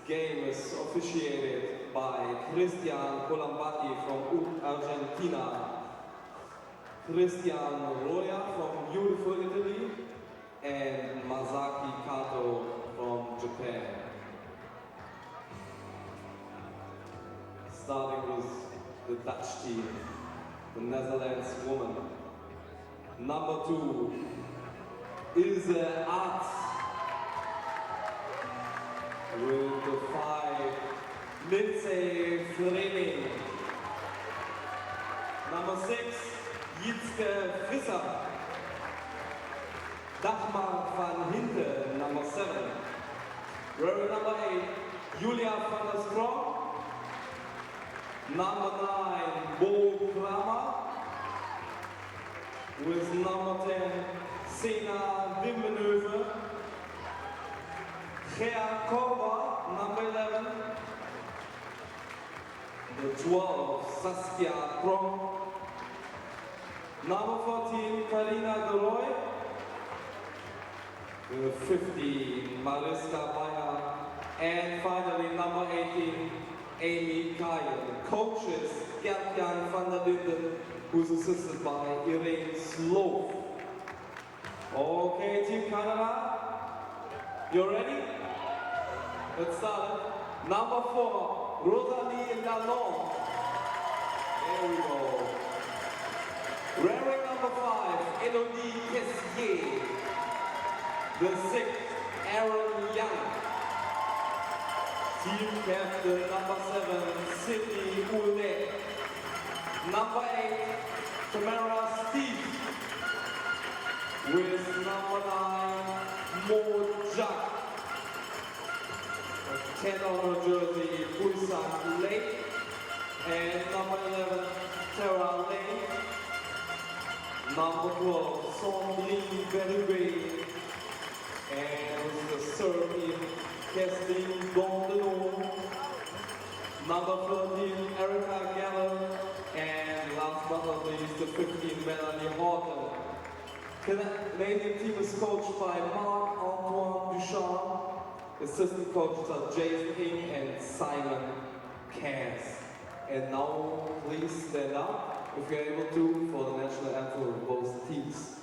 game is officiated by Christian Colambati from Argentina, Christian Roya from beautiful Italy, and Masaki Kato from Japan. Starting with the Dutch team, the Netherlands woman. Number 2, Ilse Arts with the 5, Lindsay Fleming. Number 6, Jitske Visser. Dagmar van Hinte, number 7. Row number 8, Julia van der Sprong. Number 9, Bo Kramer. With number 10, Sena Wimmenheuvel. Gea Korber, number 11. The 12, Saskia Prong. Number 14, Karina de Roy. The 15, Mariska Bayer. And finally, number 18, Amy Kaya. Coaches, Gert-Jan van der Linden, who's assisted by Irene Sloth. Okay, Team Canada, you ready? Let's start. Number 4, Rosalie Lalonde. There we go. Wearing number 5, Elodie Tessier. The 6th, Aaron Young. Team captain number 7, Sydney Ouellet. Number 8, Tamara Steve. With number 9, Maud Jack. 10 on her jersey, Buisan Lake. And number 11, Tara Lane. Number 12, Songling Berube. And the 13, Kerstin Gondenot. Number 13, Erica Gallen. And last but not least, the 15, Melanie Horton. The Canadian team is coached by Marc-Antoine Duchamp. Assistant coaches are Jason King and Simon Cass. And now, please stand up if you're able to for the national anthem of both teams.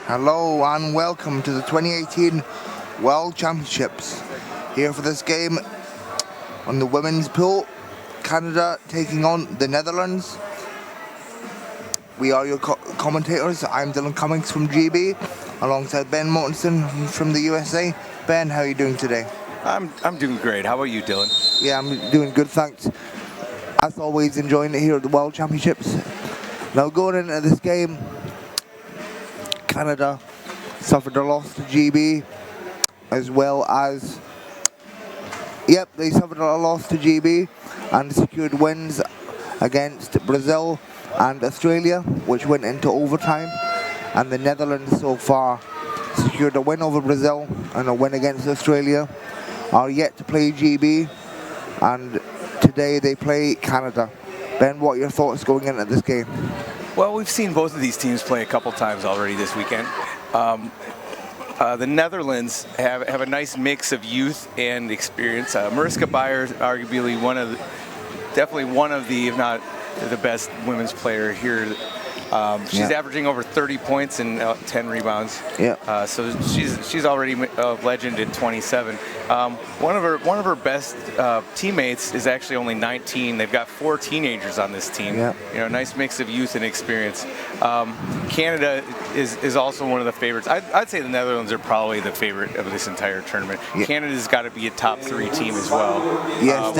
Hello and welcome to the 2018 World Championships. Here for this game on the women's pool, Canada taking on the Netherlands. We are your commentators. I'm Dylan Cummings from GB, alongside Ben Mortensen from the USA. Ben, how are you doing today? I'm doing great. How about you, Dylan? Yeah, I'm doing good, thanks. As always, enjoying it here at the World Championships. Now going into this game, Canada suffered a loss to GB, as well as, they suffered a loss to GB and secured wins against Brazil and Australia, which went into overtime. And the Netherlands so far secured a win over Brazil and a win against Australia, are yet to play GB, and today they play Canada. Ben, what are your thoughts going into this game? Well, we've seen both of these teams play a couple times already this weekend. The Netherlands have a nice mix of youth and experience. Mariska Beyer is arguably definitely one of the, if not the best women's player here. She's averaging over 30 points and 10 rebounds. Yeah. So she's already a legend at 27. One of her best teammates is actually only 19. They've got 4 teenagers on this team. Yeah. You know, nice mix of youth and experience. Canada is also one of the favorites. I'd say the Netherlands are probably the favorite of this entire tournament. Yeah. Canada's got to be a top 3 team as well. Yes.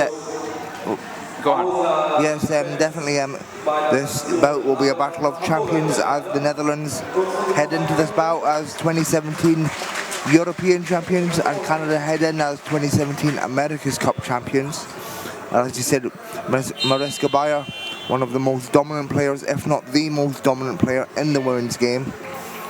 Go on. Yes, definitely. This bout will be a battle of champions as the Netherlands head into this bout as 2017 European champions, and Canada head in as 2017 America's Cup champions. As you said, Mariska Beyer, one of the most dominant players, if not the most dominant player in the women's game.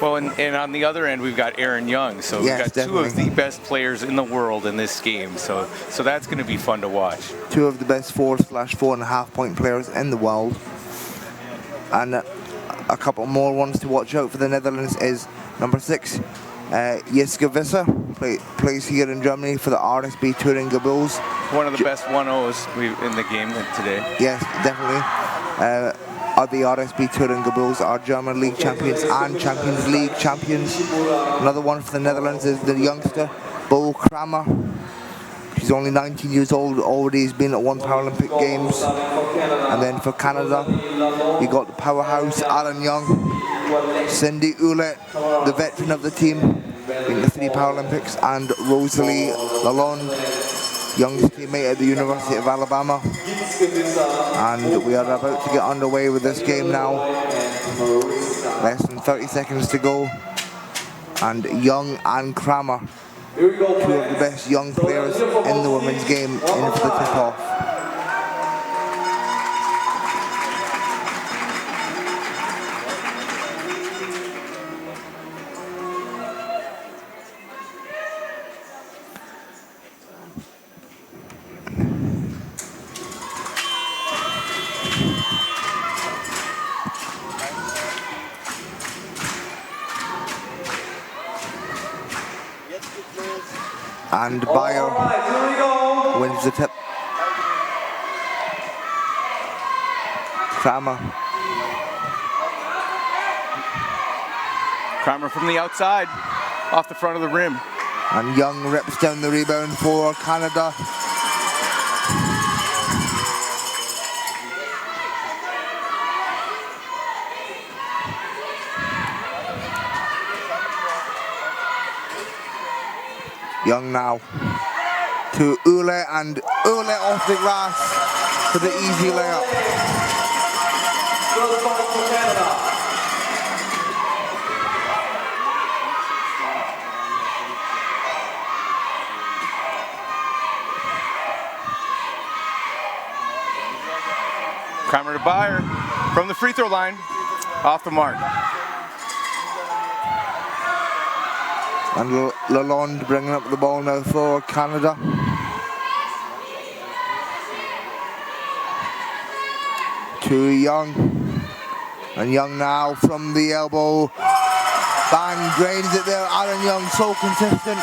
Well, and on the other end, we've got Erin Young. So we've got definitely 2 of the best players in the world in this game. So that's going to be fun to watch. 2 of the best 4/4.5 point players in the world. And a couple more ones to watch out for the Netherlands is number 6, Jiske Visser, plays here in Germany for the RSB Touring Bulls. One of the best 1-0s in the game today. Yes, definitely. The RSB Touring Bulls are German League champions and Champions League champions. Another one for the Netherlands is the youngster, Bo Kramer. She's only 19 years old, already has been at 1 Paralympic Games. And then for Canada, you got the powerhouse, Alan Young, Cindy Ouellet, the veteran of the team, in the 3 Paralympics, and Rosalie Lalonde, youngest teammate at the University of Alabama. And we are about to get underway with this game now. Less than 30 seconds to go. And Young and Kramer, 2 of the best young players in the women's game, in for the tip-off. And Beyer wins the tip. Kramer from the outside, off the front of the rim. And Young rips down the rebound for Canada. Young now to Ouellet, and Ouellet off the glass for the easy layup. Kramer to Beyer from the free throw line, off the mark. And Lalonde bringing up the ball now for Canada. To Young. And Young now from the elbow. Bang, drains it there. Aaron Young so consistent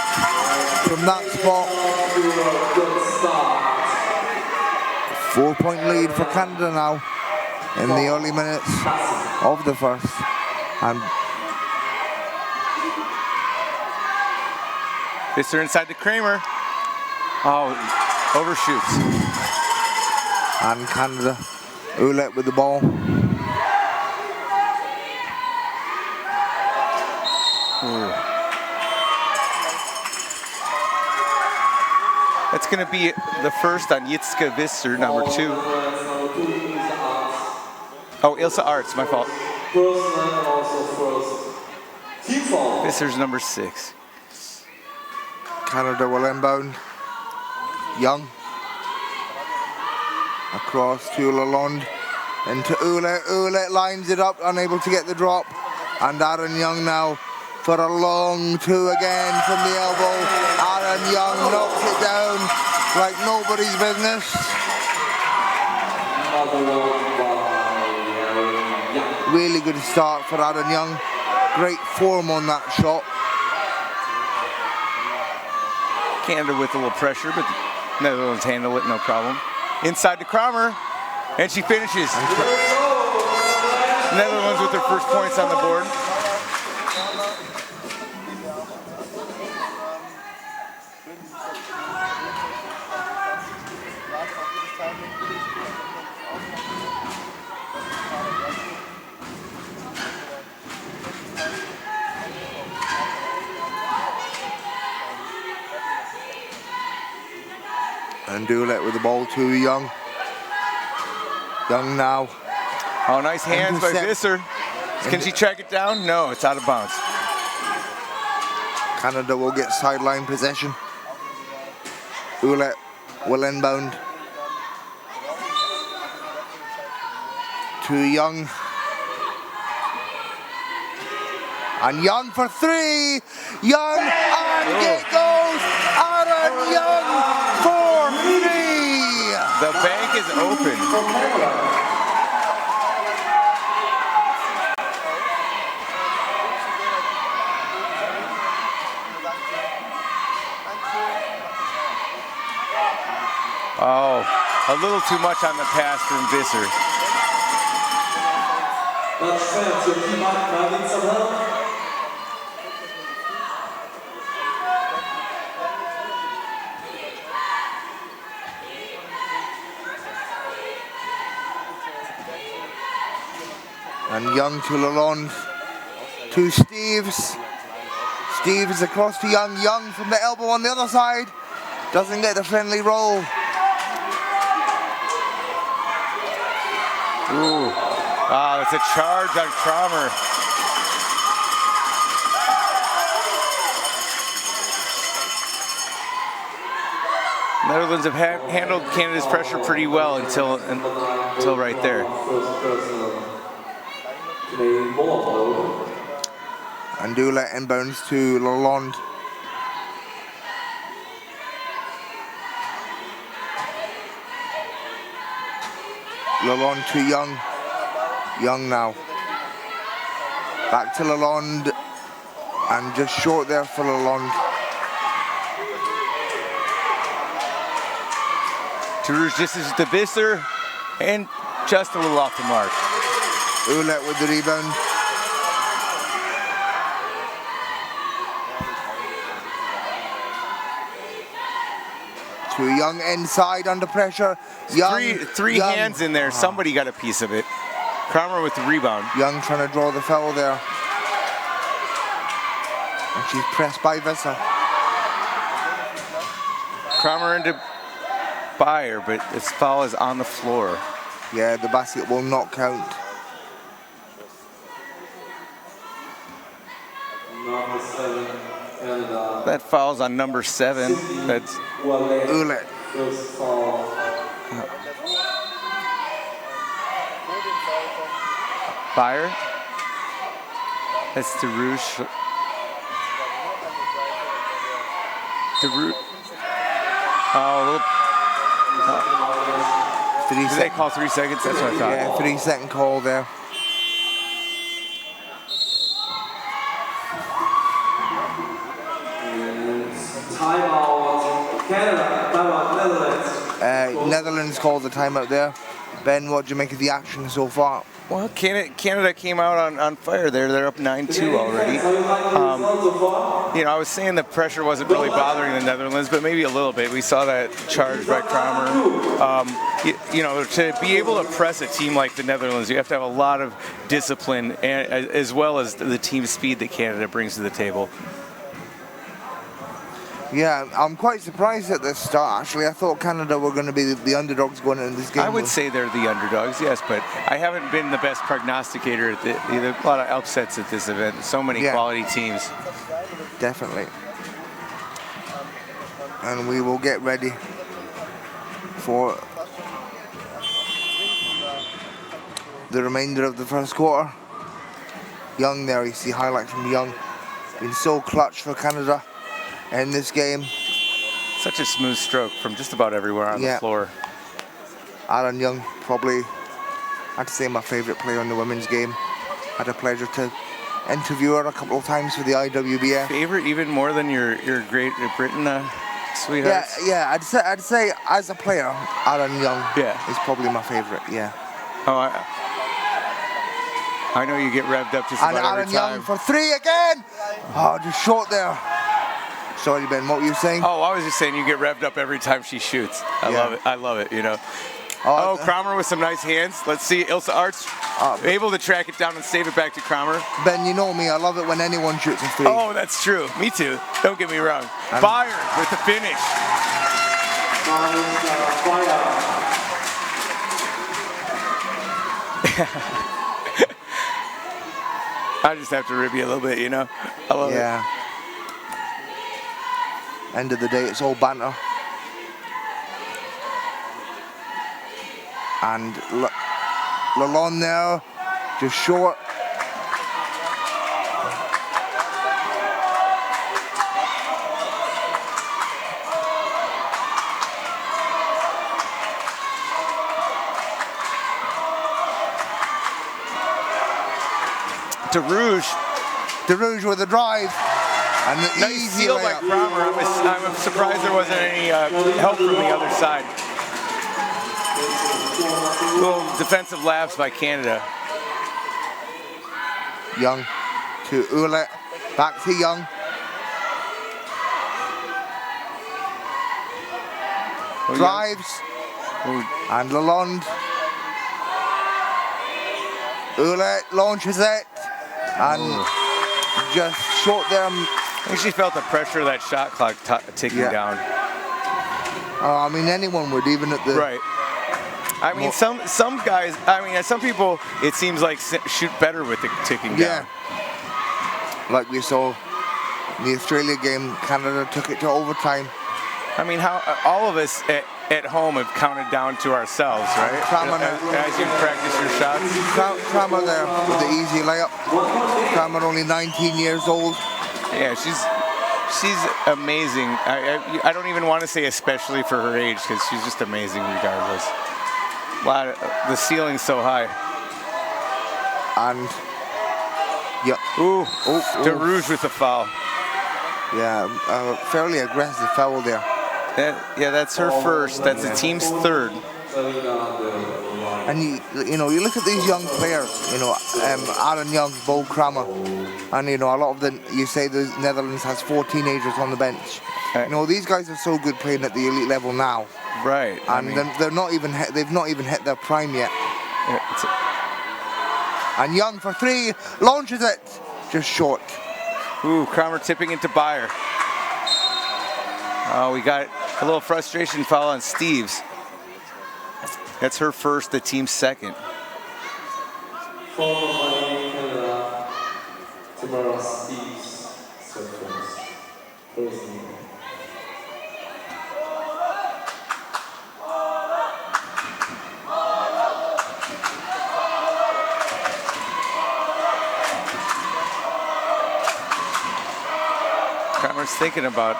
from that spot. 4-point lead for Canada now in the early minutes of the first. And Visser inside to Kramer. Oh, overshoots. And Canada, Ouellette with the ball. Ooh. That's going to be the first on Yitzka Visser, number 2. Oh, Ilsa Arts, my fault. Visser's number 6. Canada will inbound. Young. Across to Lalonde. Into Ouellette. Ouellette lines it up, unable to get the drop. And Aaron Young now for a long 2 again from the elbow. Aaron Young knocks it down like nobody's business. Really good start for Aaron Young. Great form on that shot. Canada with a little pressure, but Netherlands handle it, no problem. Inside to Kramer, and she finishes. Netherlands with their first points on the board. And Ouellette with the ball to Young. Young now. Oh, nice hands by Visser. Can she track it down? No, it's out of bounds. Canada will get sideline possession. Ouellette will inbound. To Young. And Young for 3. Young, and it goes. Aaron Young for 3. The bank is open. Oh, a little too much on the pass from Visser. And Young to Lalonde. To Steves. Steves across to Young. Young from the elbow on the other side. Doesn't get the friendly roll. Ooh. Ah, it's a charge on Kramer. Netherlands have handled Canada's pressure pretty well until right there. And Ouellette inbounds to Lalonde. Lalonde to Young. Young now. Back to Lalonde. And just short there for Lalonde. Toulouse just as to Visser, and just a little off the mark. Ouellette with the rebound. To Young inside under pressure. Young, three Young. hands in there. Somebody got a piece of it. Kramer with the rebound. Young trying to draw the foul there. And she's pressed by Visser. Kramer into Bayer, but this foul is on the floor. Yeah, the basket will not count. That foul's on number 7. That's Ouellette. Bayer. That's DeRouche. Oh, a little. 3 Did they seconds. call 3 seconds? That's what I thought. Yeah, 3 second call there. Timeout Canada, timeout Netherlands. Netherlands called the timeout there. Ben, what do you make of the action so far? Well, Canada came out on fire there. They're up 9-2 already. You know, I was saying the pressure wasn't really bothering the Netherlands, but maybe a little bit. We saw that charge by Kramer. You know, to be able to press a team like the Netherlands, you have to have a lot of discipline, and, as well as the team speed that Canada brings to the table. Yeah, I'm quite surprised at the start, actually. I thought Canada were going to be the underdogs going into this game. I would say they're the underdogs, yes, but I haven't been the best prognosticator at a lot of upsets at this event. So many quality teams. Definitely. And we will get ready for the remainder of the first quarter. Young there, you see highlights from Young. Been so clutch for Canada in this game. Such a smooth stroke from just about everywhere on the floor. Aaron Young, probably, I'd say my favorite player in the women's game. Had a pleasure to interview her a couple of times for the IWBF. Favorite even more than your Great Britain sweethearts? Yeah, I'd say as a player, Aaron Young is probably my favorite, Oh, I know you get revved up just about every time. And Aaron Young for three again! Oh, just short there. Sorry, Ben, what were you saying? Oh, I was just saying you get revved up every time she shoots. I love it. I love it, you know. Oh, Kramer with some nice hands. Let's see, Ilse Arts able to track it down and save it back to Kramer. Ben, you know me, I love it when anyone shoots a three. Oh, that's true. Me too. Don't get me wrong. Fire with the finish. I just have to rib you a little bit, you know. I love it. End of the day, it's all banter. And Lalonde there, just short. DeRouge with a drive. And the nice steal by Kramer. I'm surprised there wasn't any help from the other side. Little defensive lapse by Canada. Young to Ouellet, back to Young. Drives. And Lalonde. Ouellet launches it. And just short there. I think she felt the pressure of that shot clock ticking down. I mean, anyone would, even at the... Right. I mean, some guys, I mean, some people, it seems like shoot better with it ticking down. Like we saw in the Australia game, Canada took it to overtime. I mean, how all of us at home have counted down to ourselves, right? As you practice your shots. Kramer there with the easy layup. Kramer only 19 years old. Yeah, she's amazing. I don't even want to say especially for her age, because she's just amazing regardless. The ceiling's so high. And DeRouge with the foul. Yeah, fairly aggressive foul there. Yeah, that's her first. That's the team's third. And you know, you look at these young players. You know, Aaron Young, Bo Kramer, and you know, a lot of you say the Netherlands has 4 teenagers on the bench. You know, these guys are so good playing at the elite level now. Right. And they've not even hit their prime yet. And Young for 3, launches it, just short. Ooh, Kramer tipping into Beyer. Oh, we got a little frustration foul on Steves. That's her first, the team's second. Kramer's thinking about.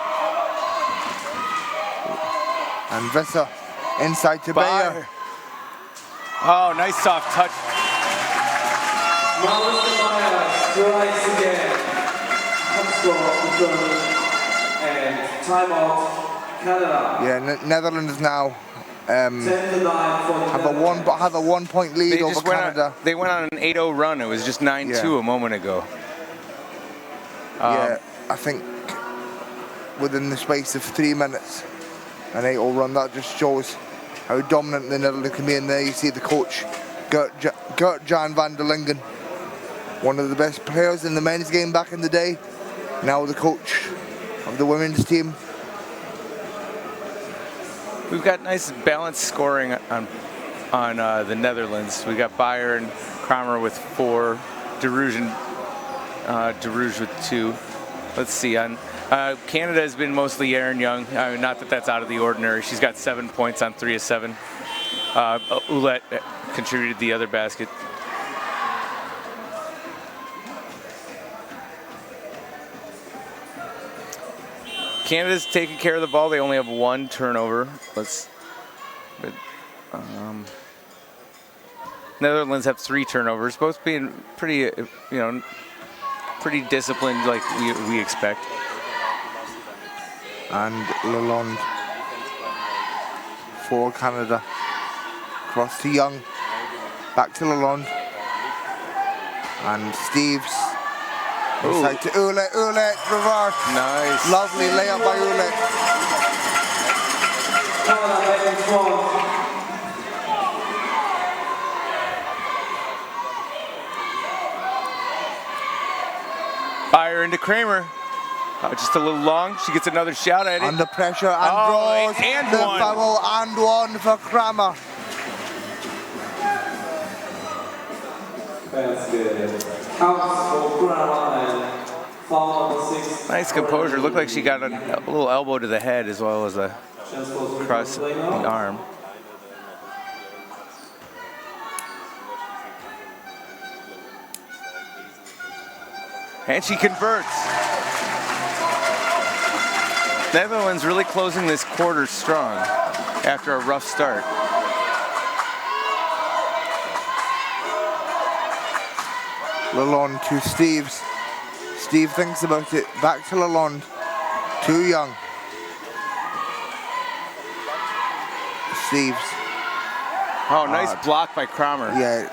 And Visser inside to Beyer. Oh, nice soft touch. Strikes again. And timeout, Canada. Yeah, Netherlands now have a 1 point lead over Canada. They went on an 8-0 run. It was just 9-2 a moment ago. Yeah, I think within the space of 3 minutes, an 8-0 run, that just shows how dominant the Netherlands can be. And there you see the coach, Gert-Jan van der Lingen, one of the best players in the men's game back in the day, now the coach of the women's team. We've got nice balanced scoring on the Netherlands. We got Beyer and Kramer with 4, De Rouge with 2. Let's see. Canada has been mostly Erin Young. Not that that's out of the ordinary. She's got 7 points on 3 of 7. Ouellette contributed the other basket. Canada's taking care of the ball. They only have 1 turnover. Netherlands have 3 turnovers, both being pretty, pretty disciplined like we expect. And Lalonde for Canada. Cross to Young. Back to Lalonde. And Steves. Inside to Ouellette. Ouellette reverse. Nice. Lovely layup by Ouellette. Beyer into Kramer. Just a little long. She gets another shot at it. Under pressure and draws. And the one. foul and 1 for Kramer. Basket. Counts for Kramer and foul number 6. Nice composure. Looked like she got a little elbow to the head as well as a cross the arm. And she converts. Netherlands really closing this quarter strong after a rough start. Lalonde to Steves. Steve thinks about it. Back to Lalonde. Too Young. Steves. Oh, nice block by Kramer. Yeah.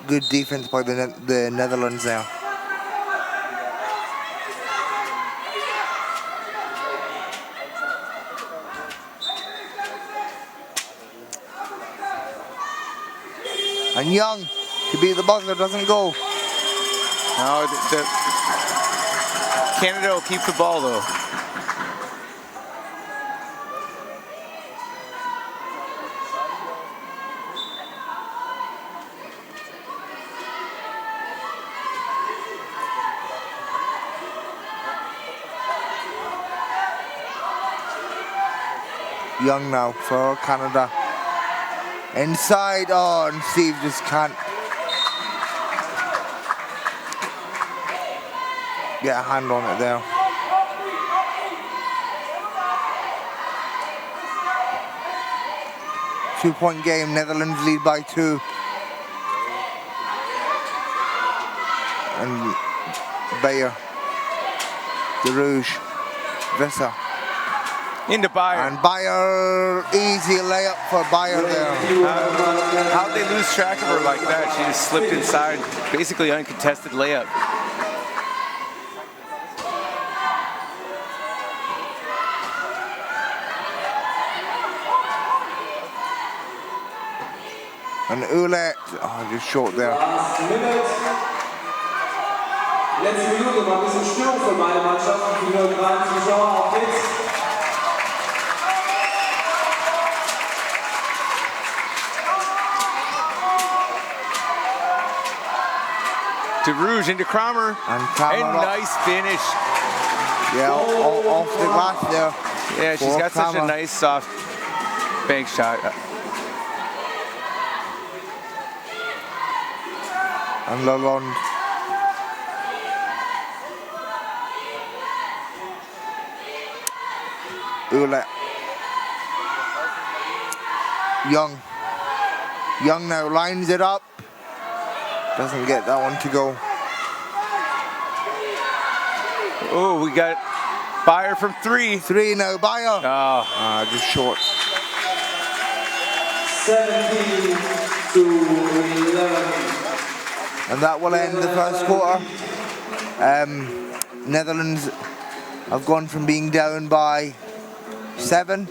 Good defense by the Netherlands now. And Young to be the buzzer, doesn't go. No, Canada will keep the ball though. Young now for Canada. Inside, oh, and Steve just can't get a hand on it there. Two-point game, Netherlands lead by 2. And Beyer, De Rouge, Visser. Into Beyer. And Beyer, easy layup for Beyer there. How'd they lose track of her like that? She just slipped inside, basically uncontested layup. And Ouellette, oh, just short there. Letzte Minute war ein bisschen Störung für beide Mannschaften, für die neutralen Zuschauer. Auf geht's. De Rouge into Kramer. And Kramer nice finish. Yeah, off the glass there. Yeah, she's got such a nice soft bank shot. And Lalonde. Ouellette. Young. Young now lines it up. Doesn't get that one to go. Oh, we got Beyer from 3. 3 now, Beyer. Oh. Just short. 17 to 11. And that will end the first quarter. Netherlands have gone from being down by 7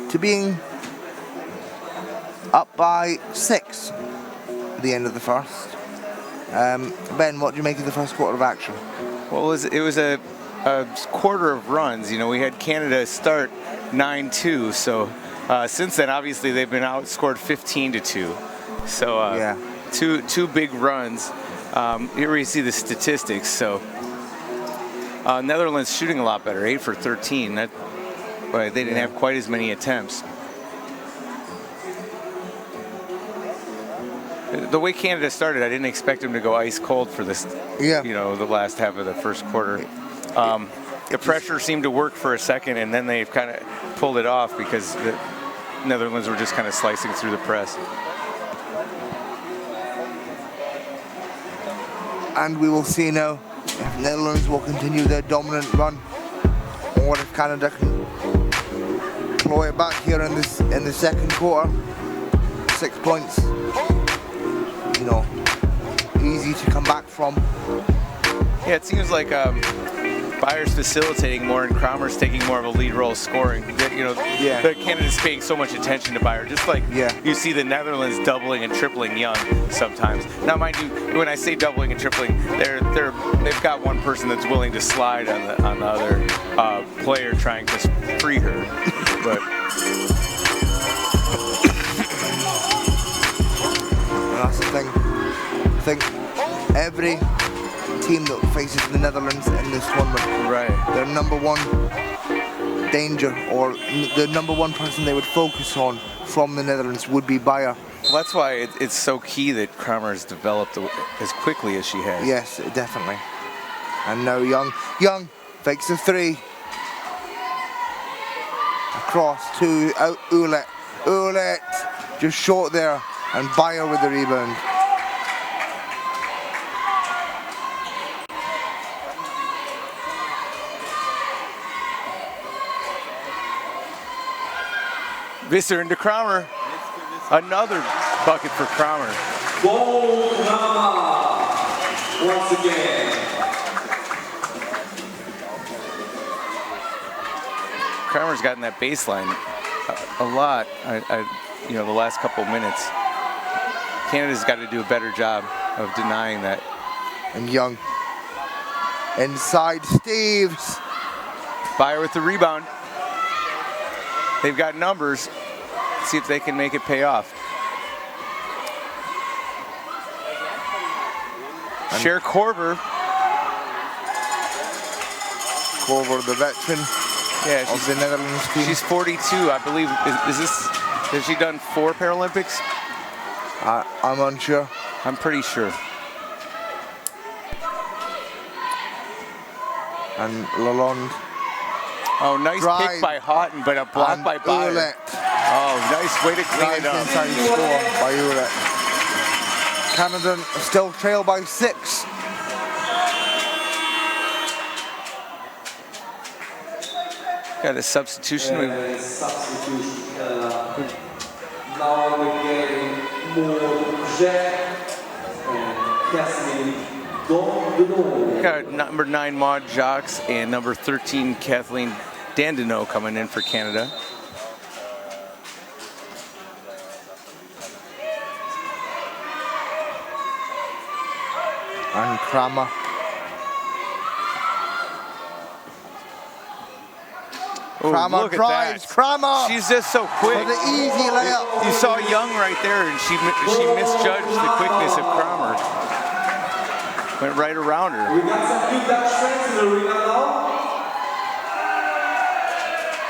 to being up by 6 at the end of the first. Ben, what do you make of the first quarter of action? Well, it was a quarter of runs. You know, we had Canada start 9-2, so since then, obviously, they've been outscored 15-2. So yeah. two big runs. Here you see the statistics. So Netherlands shooting a lot better, 8 for 13. That, they didn't have quite as many attempts. The way Canada started, I didn't expect them to go ice cold for this. Yeah. You know, the last half of the first quarter. The pressure seemed to work for a second, and then they kind of pulled it off because the Netherlands were just kind of slicing through the press. And we will see now if Netherlands will continue their dominant run, or if Canada can claw it back here in the second quarter. 6 points, you know, easy to come back from. Yeah, it seems like Bayer's facilitating more and Kramer's taking more of a lead role scoring. You know, the Canada's paying so much attention to Bayer, just like you see the Netherlands doubling and tripling Young sometimes. Now, mind you, when I say doubling and tripling, they've got one person that's willing to slide on the other player trying to free her, but. That's the thing. I think every team that faces the Netherlands in this tournament, their number one danger, or the number one person they would focus on from the Netherlands would be Bayer. Well, that's why it's so key that Kramer has developed as quickly as she has. Yes, definitely. And now Young fakes a 3. Across to Oulet. Oulet just short there. And Bayer with the rebound. Visser into Kramer. Another bucket for Kramer. Goal Kramer once again. Kramer's gotten that baseline a lot. You know, the last couple of minutes. Canada's got to do a better job of denying that. And Young inside Steves. Bayer with the rebound. They've got numbers. See if they can make it pay off. Cher Korver. Korver, the veteran of the Netherlands team. She's 42, I believe. Has she done 4 Paralympics? I'm unsure. I'm pretty sure. And Lalonde. Oh, nice pick by Houghton, but a block by Bayer. Oulet. Oh, nice way to clean it up. Inside score by Oulet. Canada still trail by 6. Got a substitution. Now we're getting more Jack and Kathleen Dandenot. Got number 9 Maud Jacques and number 13 Kathleen Dandenot coming in for Canada. And Kramer. Kramer drives. Kramer. She's just so quick. For the easy layup. You saw Young right there, and she misjudged the quickness of Kramer. Went right around her. We got some new Dutch friends in the arena now.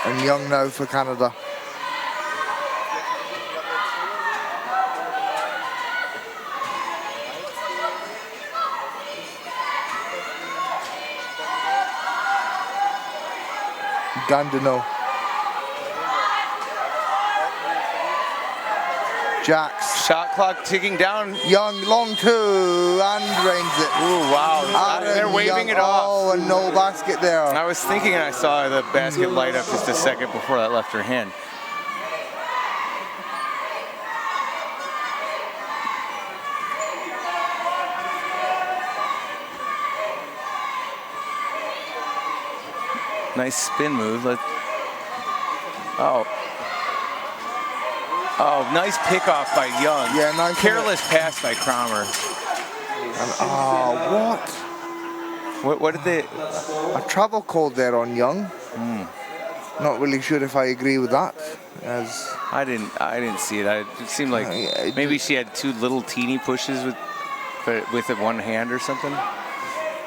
And Young now for Canada. Dandenot. Jacques. Shot clock ticking down. Young, long 2, and drains it. Ooh, wow. They're waving it off. Oh, and no basket there. I was thinking, and I saw the basket light up just a second before that left her hand. Nice spin move. Oh, nice pickoff by Young. Yeah, nice. Careless pass by Kramer. What did they? A travel call there on Young. Not really sure if I agree with that. As I didn't see it. It seemed like maybe she had two little teeny pushes with one hand or something.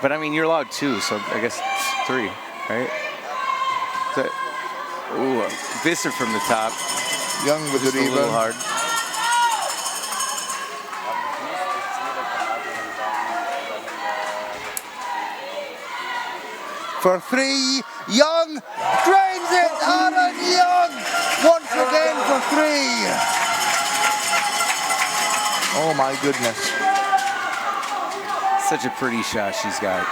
But I mean, you're allowed two, so I guess 3, right? So, ooh, Visser from the top. Young with the a little rebound. hard. For 3, Young drains it. Aaron Young once again for 3. Oh my goodness. Such a pretty shot she's got.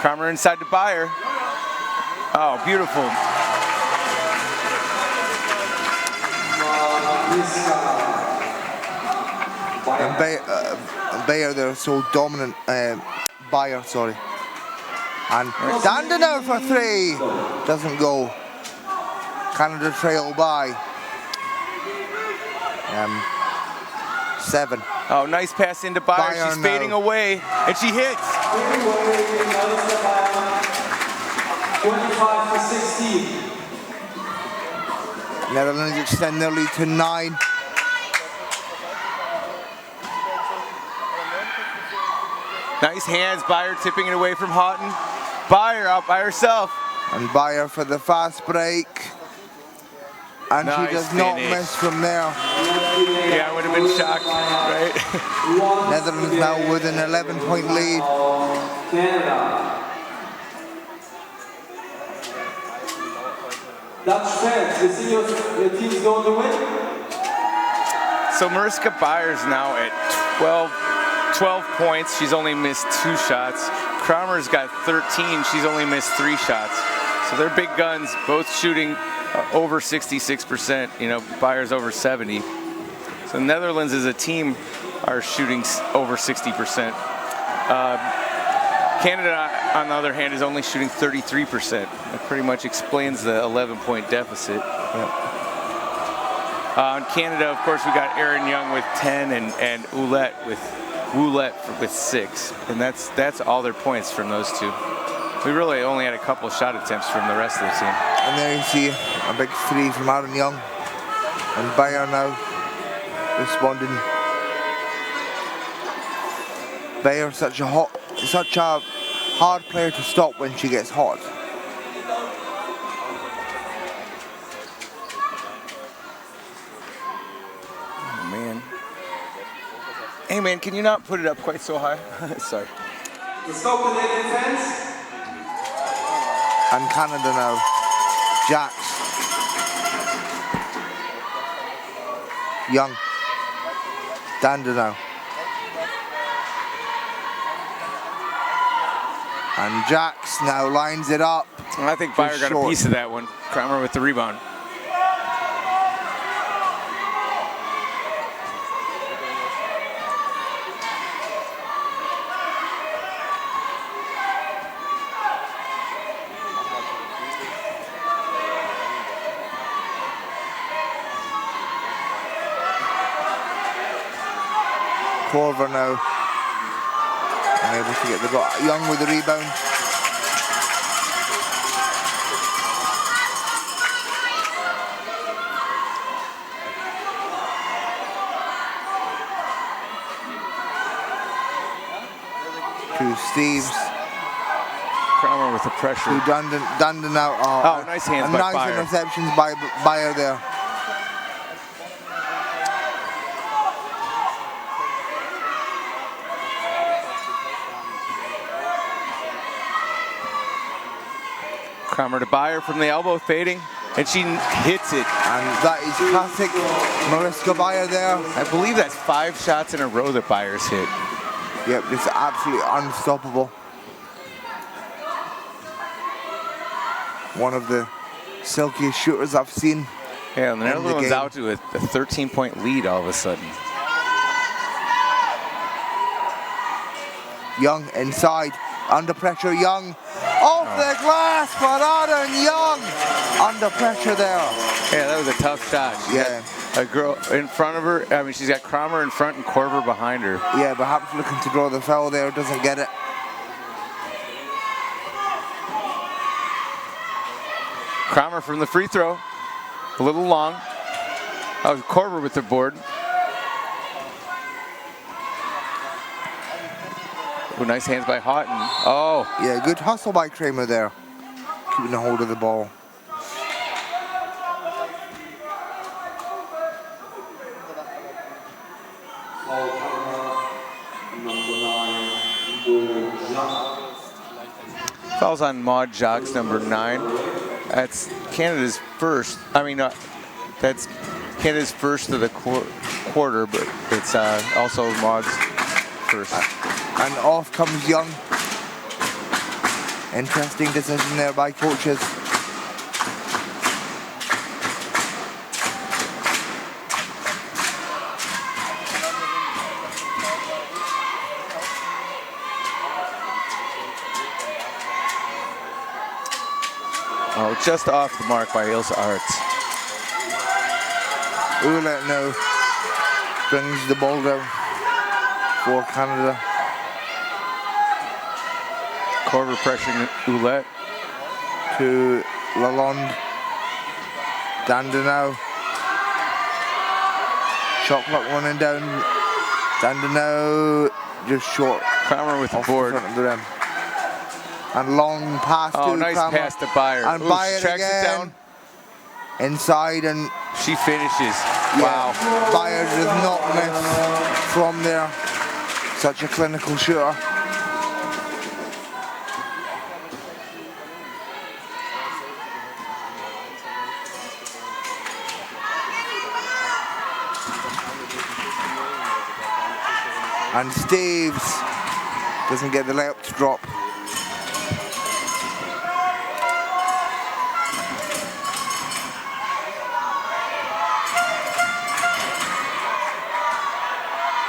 Kramer inside to Beyer. Oh, beautiful. And Beyer, they're so dominant. Beyer, sorry. And Dandenau for 3. Doesn't go. Canada trail by 7. Oh, nice pass into Beyer. She's fading away, and she hits. 25-16. Netherlands extend their lead to 9. Nice hands. Beyer tipping it away from Houghton. Beyer out by herself. And Beyer for the fast break. And nice she does finish. not miss from there. Yeah, I would have been shocked, right? Netherlands now with an 11-point lead. Canada. Dutch fans, you see your team's going to win? So Mariska Beyer's now at 12 points. She's only missed 2 shots. Kramer's got 13. She's only missed 3 shots. So they're big guns, both shooting over 66%. You know, Beyer's over 70. So Netherlands as a team are shooting over 60%. Canada, on the other hand, is only shooting 33%. That pretty much explains the 11-point deficit. In Canada, of course, we got Aaron Young with 10 and Ouellette with 6, and that's all their points from those two. We really only had a couple shot attempts from the rest of the team. And there you see a big 3 from Aaron Young, and Beyer now responding. Beyer such a hard player to stop when she gets hot. Oh man. Hey man, can you not put it up quite so high? Sorry. The stop Canadian fans. And Canada now. Jacks. Young. Dandenau. And Jacks now lines it up. I think Beyer got a piece of that one. Kramer with the rebound. Corver now unable to get the goal. Young with the rebound. To Steves. Kramer with the pressure. To Dandenau. Oh, nice hands by nice Beyer. interceptions by Beyer there. Kramer to Beyer from the elbow, fading, and she hits it. And that is classic Mariska Beyer there. I believe that's 5 shots in a row that Beyer's hit. Yep, it's absolutely unstoppable. One of the silkiest shooters I've seen. Yeah, and the Netherlands out to a 13-point lead all of a sudden. Young inside, under pressure, Young off the glass, but Aaron Young under pressure there. Yeah, that was a tough shot. She Yeah. had a girl in front of her. I mean, she's got Cromer in front and Korver behind her. Yeah, perhaps looking to draw the foul there, doesn't get it. Cromer from the free throw, a little long. That was Korver with the board. Ooh, nice hands by Houghton. Oh. Yeah, good hustle by Kramer there, keeping a hold of the ball. Number 9, Fouls on Maud Jacques, number 9. That's Canada's first. I mean, that's Canada's first of the quarter, but it's also Maud's first. And off comes Young. Interesting decision there by coaches. Oh, just off the mark by Ilse Arts. Ouellette now brings the ball down for Canada. Korver pressuring Ouellette. To Lalonde. Dandenau. Shot clock running down. Dandenau just short. Cromer with the Off board. in front of the rim. And long pass to nice Kramer. pass to Byer. And Ooh, Byer she tracks again. it down. Inside, and She finishes. yeah, Wow. Byer does not miss from there. Such a clinical shooter. And Steves doesn't get the layup to drop.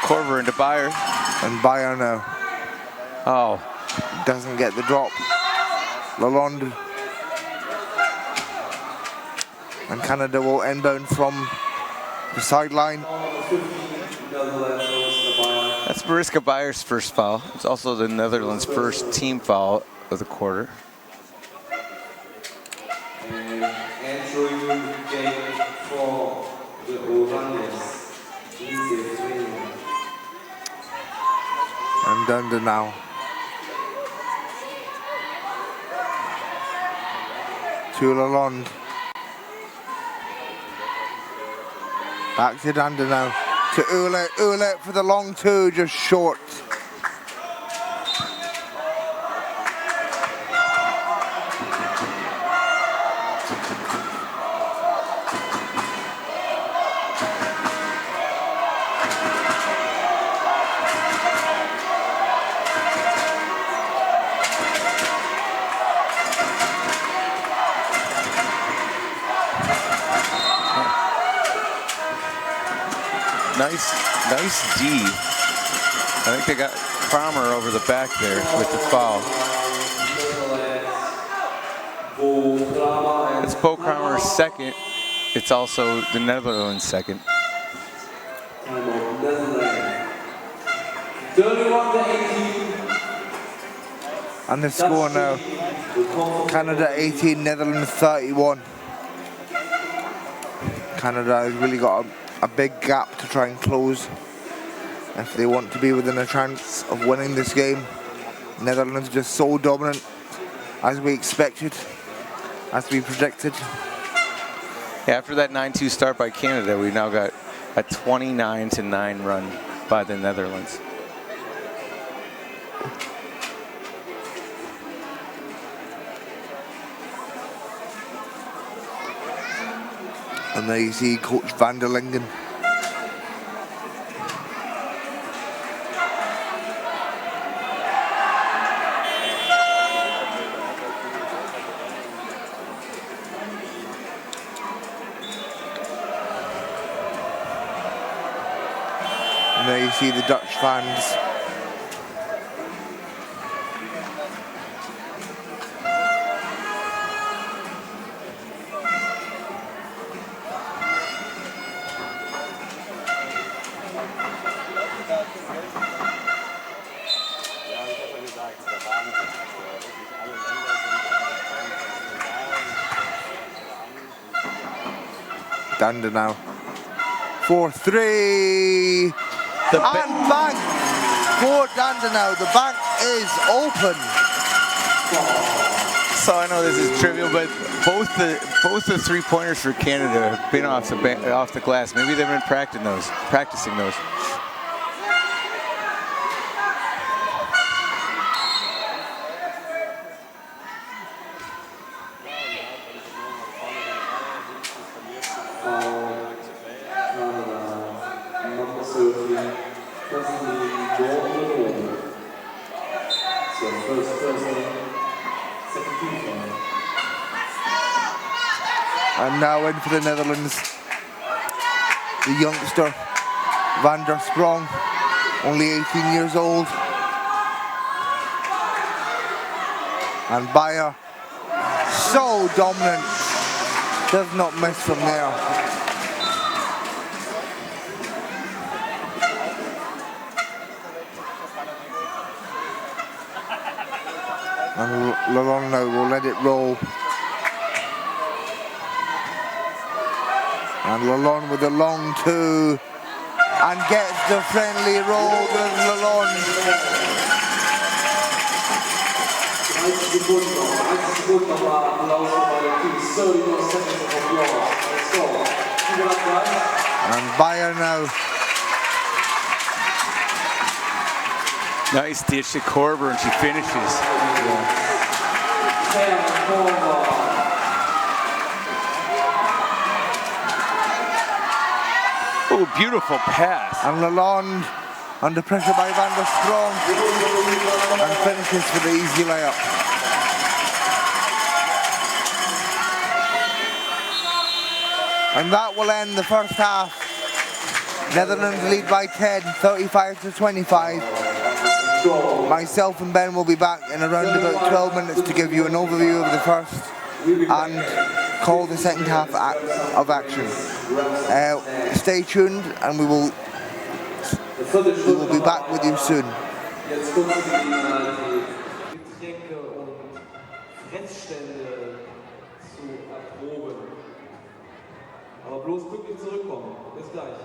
Korver into Byer. And Byer now Oh, doesn't get the drop. Lalonde. And Canada will inbound from the sideline. that's Mariska Byer's first foul. It's also the Netherlands' first team foul of the quarter. and Andrew James for the Oranges. And Dandenau. To Lalonde. Back to Dandenau. To Ouellette. Ouellette for the long two, just short. Nice D. I think they got Cromer over the back there with the foul. It's Bo Cromer's second. It's also the Netherlands' second. 31-18. And the score now. Canada 18, Netherlands 31. Canada has really got a big gap to try and close if they want to be within a chance of winning this game. Netherlands just so dominant as we expected, as we predicted. After that 9-2 start by Canada, we now got a 29-9 run by the Netherlands. And there you see Coach Van der Lingen. And there you see the Dutch fans Dandenau. 4-3. And bank for Dandenau. The bank is open. So I know this is trivial, but both the 3-pointers for Canada have been off the glass. Maybe they've been practicing those. Number 13, Kathleen. So first person, second team. And now in for the Netherlands, the youngster, Van der Sprong, only 18 years old. And Bayer, so dominant, does not miss from there. And Lalonde now will let it roll. And Lalonde with a long two. And gets the friendly roll with Lalonde. 30 Sekunden nochmal Applaus für beide Teams. 30 more seconds of applause. Let's go. Keep it up, guys. And Bayer now. Nice ditch to Korver, and she finishes. Oh, beautiful pass. And Lalonde under pressure by Van der Sprong. And finishes for the easy layup. And that will end the first half. Netherlands lead by 10, 35-25. Myself and Ben will be back in around about 12 minutes to give you an overview of the first and call the second half of action. Stay tuned and we will be back with you soon. Jetzt kurz die Getränke und Fressstände zu erproben. Aber bloß pünktlich zurückkommen. Bis gleich.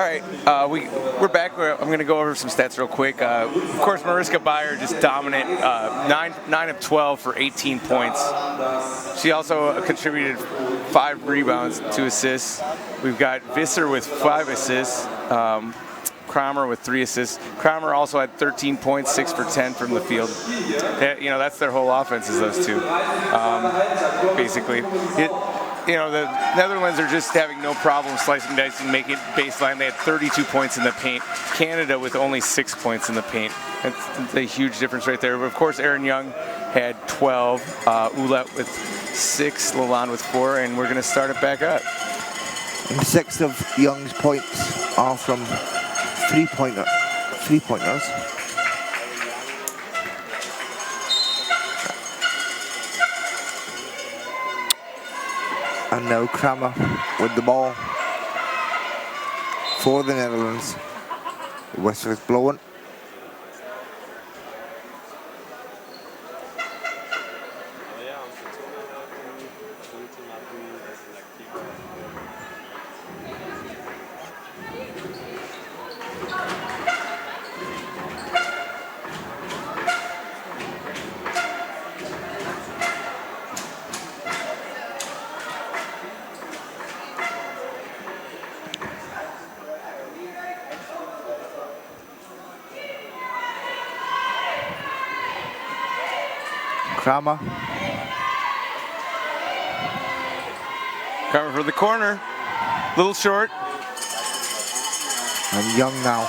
right, we're back. I'm going to go over some stats real quick. Of course, Mariska Beyer just dominant, 9 of 12 for 18 points. She also contributed 5 rebounds, 2 assists. We've got Visser with 5 assists. Kramer with 3 assists. Kramer also had 13 points, 6 for 10 from the field. That's their whole offense is those two, basically. The Netherlands are just having no problem slicing, dicing, making baseline. They had 32 points in the paint. Canada with only 6 points in the paint. That's a huge difference right there. But of course, Aaron Young had 12, Ouellette with 6, Lalonde with 4, and we're going to start it back up. And 6 of Young's points are from three-pointers. And now Kramer with the ball for the Netherlands. The whistle is blowing. Kramer for the corner, little short. And Young now.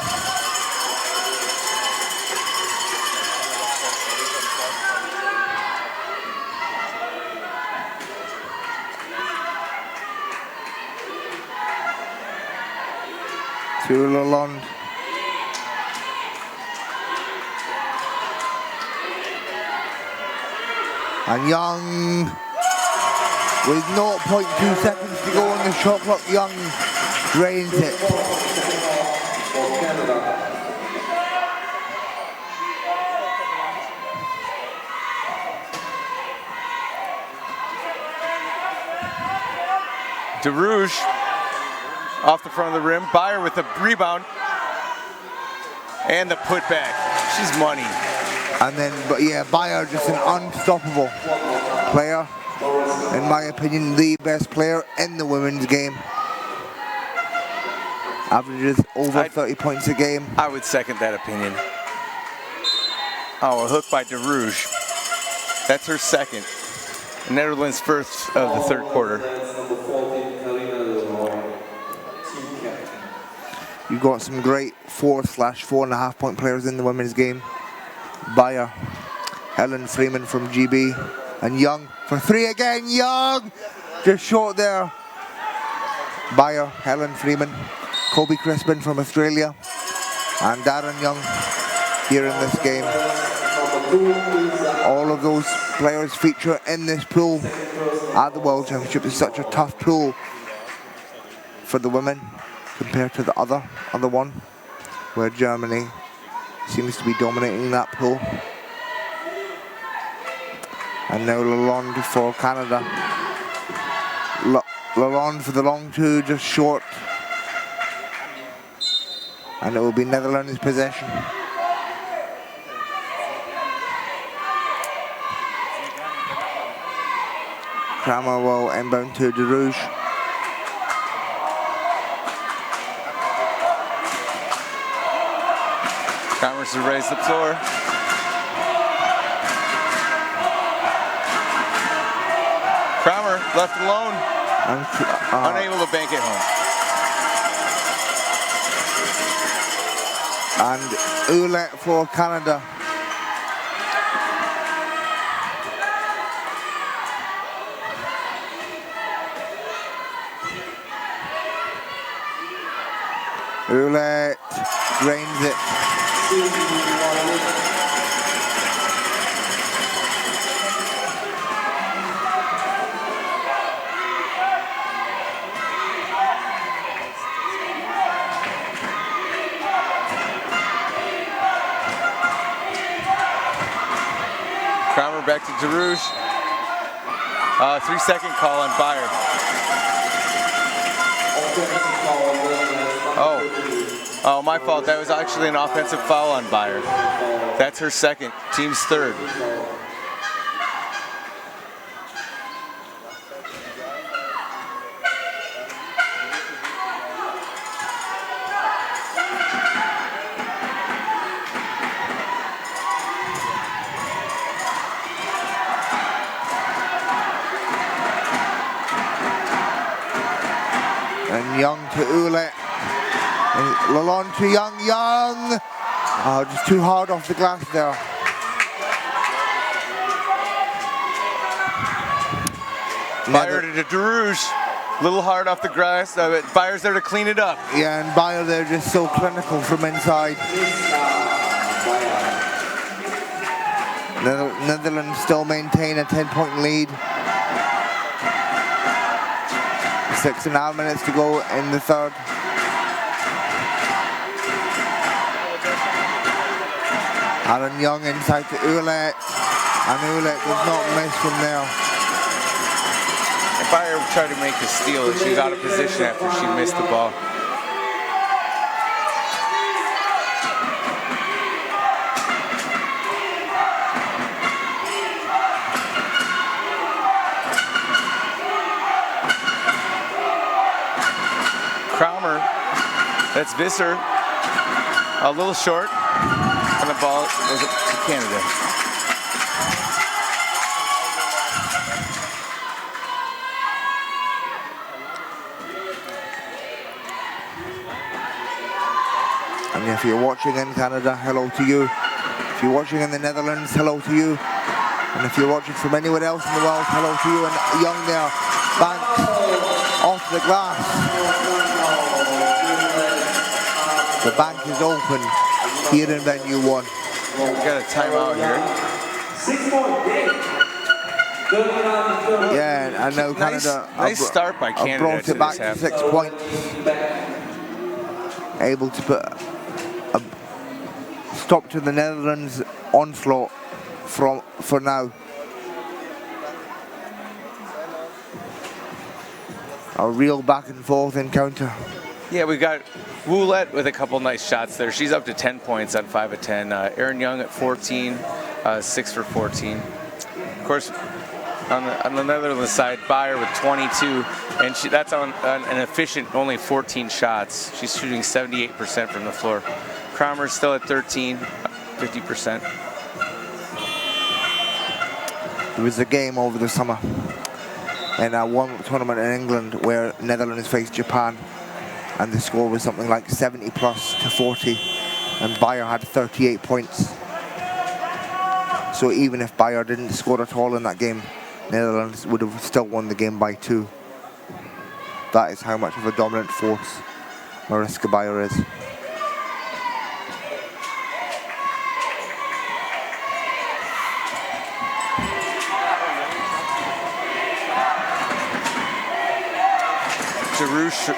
To Lalonde. And Young, with 0.2 seconds to go on the shot clock, Young drains it. DeRouge off the front of the rim. Beyer with the rebound and the putback. She's money. And then, Beyer just an unstoppable player. In my opinion, the best player in the women's game. Averages over 30 points a game. I would second that opinion. Oh, a hook by DeRouge. That's her second. Netherlands first of the third quarter. You've got some great 4/4.5 point players in the women's game. Beyer, Helen Freeman from GB, and Young for 3 again. Young just short there. Beyer, Helen Freeman, Kobe Crispin from Australia, and Darren Young here in this game. All of those players feature in this pool at the World Championship. It's such a tough pool for the women compared to the other one, where Germany seems to be dominating that pool. And now Lalonde for Canada. Lalonde for the long two, just short. And it will be Netherlands' possession. Kramer will inbound to DeRouge. Kramer to raise the floor. Kramer left alone, unable to bank it home. And Ouellette for Canada. Ouellette drains it. Kramer back to DeRouge. 3-second call on Beyer. Oh. Oh, my fault. That was actually an offensive foul on Bayer. That's her second. Team's third. And Young to Ule. And Lalonde to Young. Young! Oh, just too hard off the glass there. Bayer to DeRouge. Little hard off the grass. Bayer's there to clean it up. Yeah, and Bayer there just so clinical from inside. Netherlands still maintain a 10-point lead. 6.5 minutes to go in the third. Alan Young inside to Ouellette, and Ouellette does not miss from there. If Bayer tried to make a steal, she was out of position after she missed the ball. Kramer, that's Visser, a little short, and the ball goes to Canada. And if you're watching in Canada, hello to you. If you're watching in the Netherlands, hello to you. And if you're watching from anywhere else in the world, hello to you. And Young there, Banks off the glass. The bank is open here in venue 1. We got a timeout here. 6-point game. Yeah, and now Canada Nice start by Canada brought to it back this to half. 6 points. Able to put a stop to the Netherlands' onslaught for now. A real back and forth encounter. Yeah, we got Ouellette with a couple nice shots there. She's up to 10 points on 5 of 10. Erin Young at 14, 6 for 14. Of course, on the Netherlands side, Bayer with 22, and that's on an efficient only 14 shots. She's shooting 78% from the floor. Kramer's still at 13, 50%. There was a game over the summer in one tournament in England where Netherlands faced Japan, and the score was something like 70 plus to 40, and Bayer had 38 points. So even if Bayer didn't score at all in that game, Netherlands would have still won the game by 2. That is how much of a dominant force Mariska Bayer is. DeRouche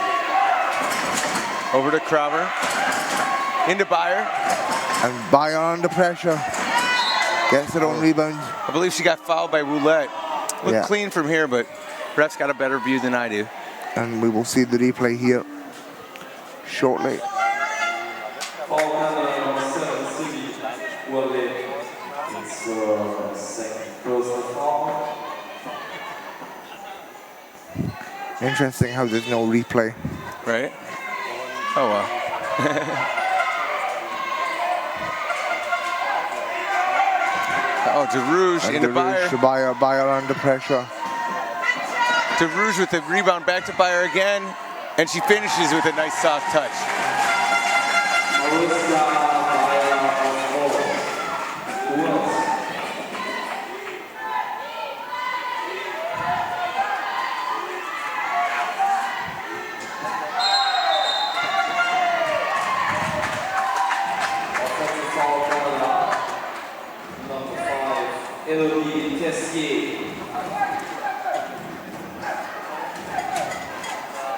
over to Kramer, into Bayer. And Bayer under pressure. Gets it on rebound. I believe she got fouled by Ouellette. Looked clean from here, but ref's got a better view than I do. And we will see the replay here shortly. Interesting how there's no replay. Right? Oh well. Oh, DeRouge into Bayer. Bayer under pressure. DeRouge with the rebound back to Bayer again, and she finishes with a nice soft touch.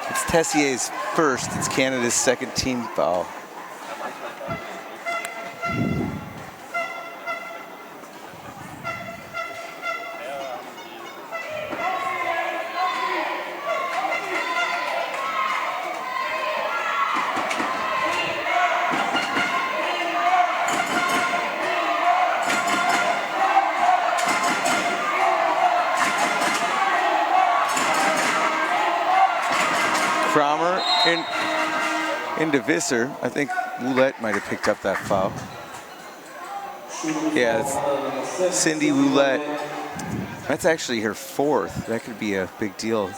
It's Tessier's first. It's Canada's second team foul. Kramer into Visser. I think Ouellette might have picked up that foul. Yeah, it's Cindy Ouellette. That's actually her 4th. That could be a big deal.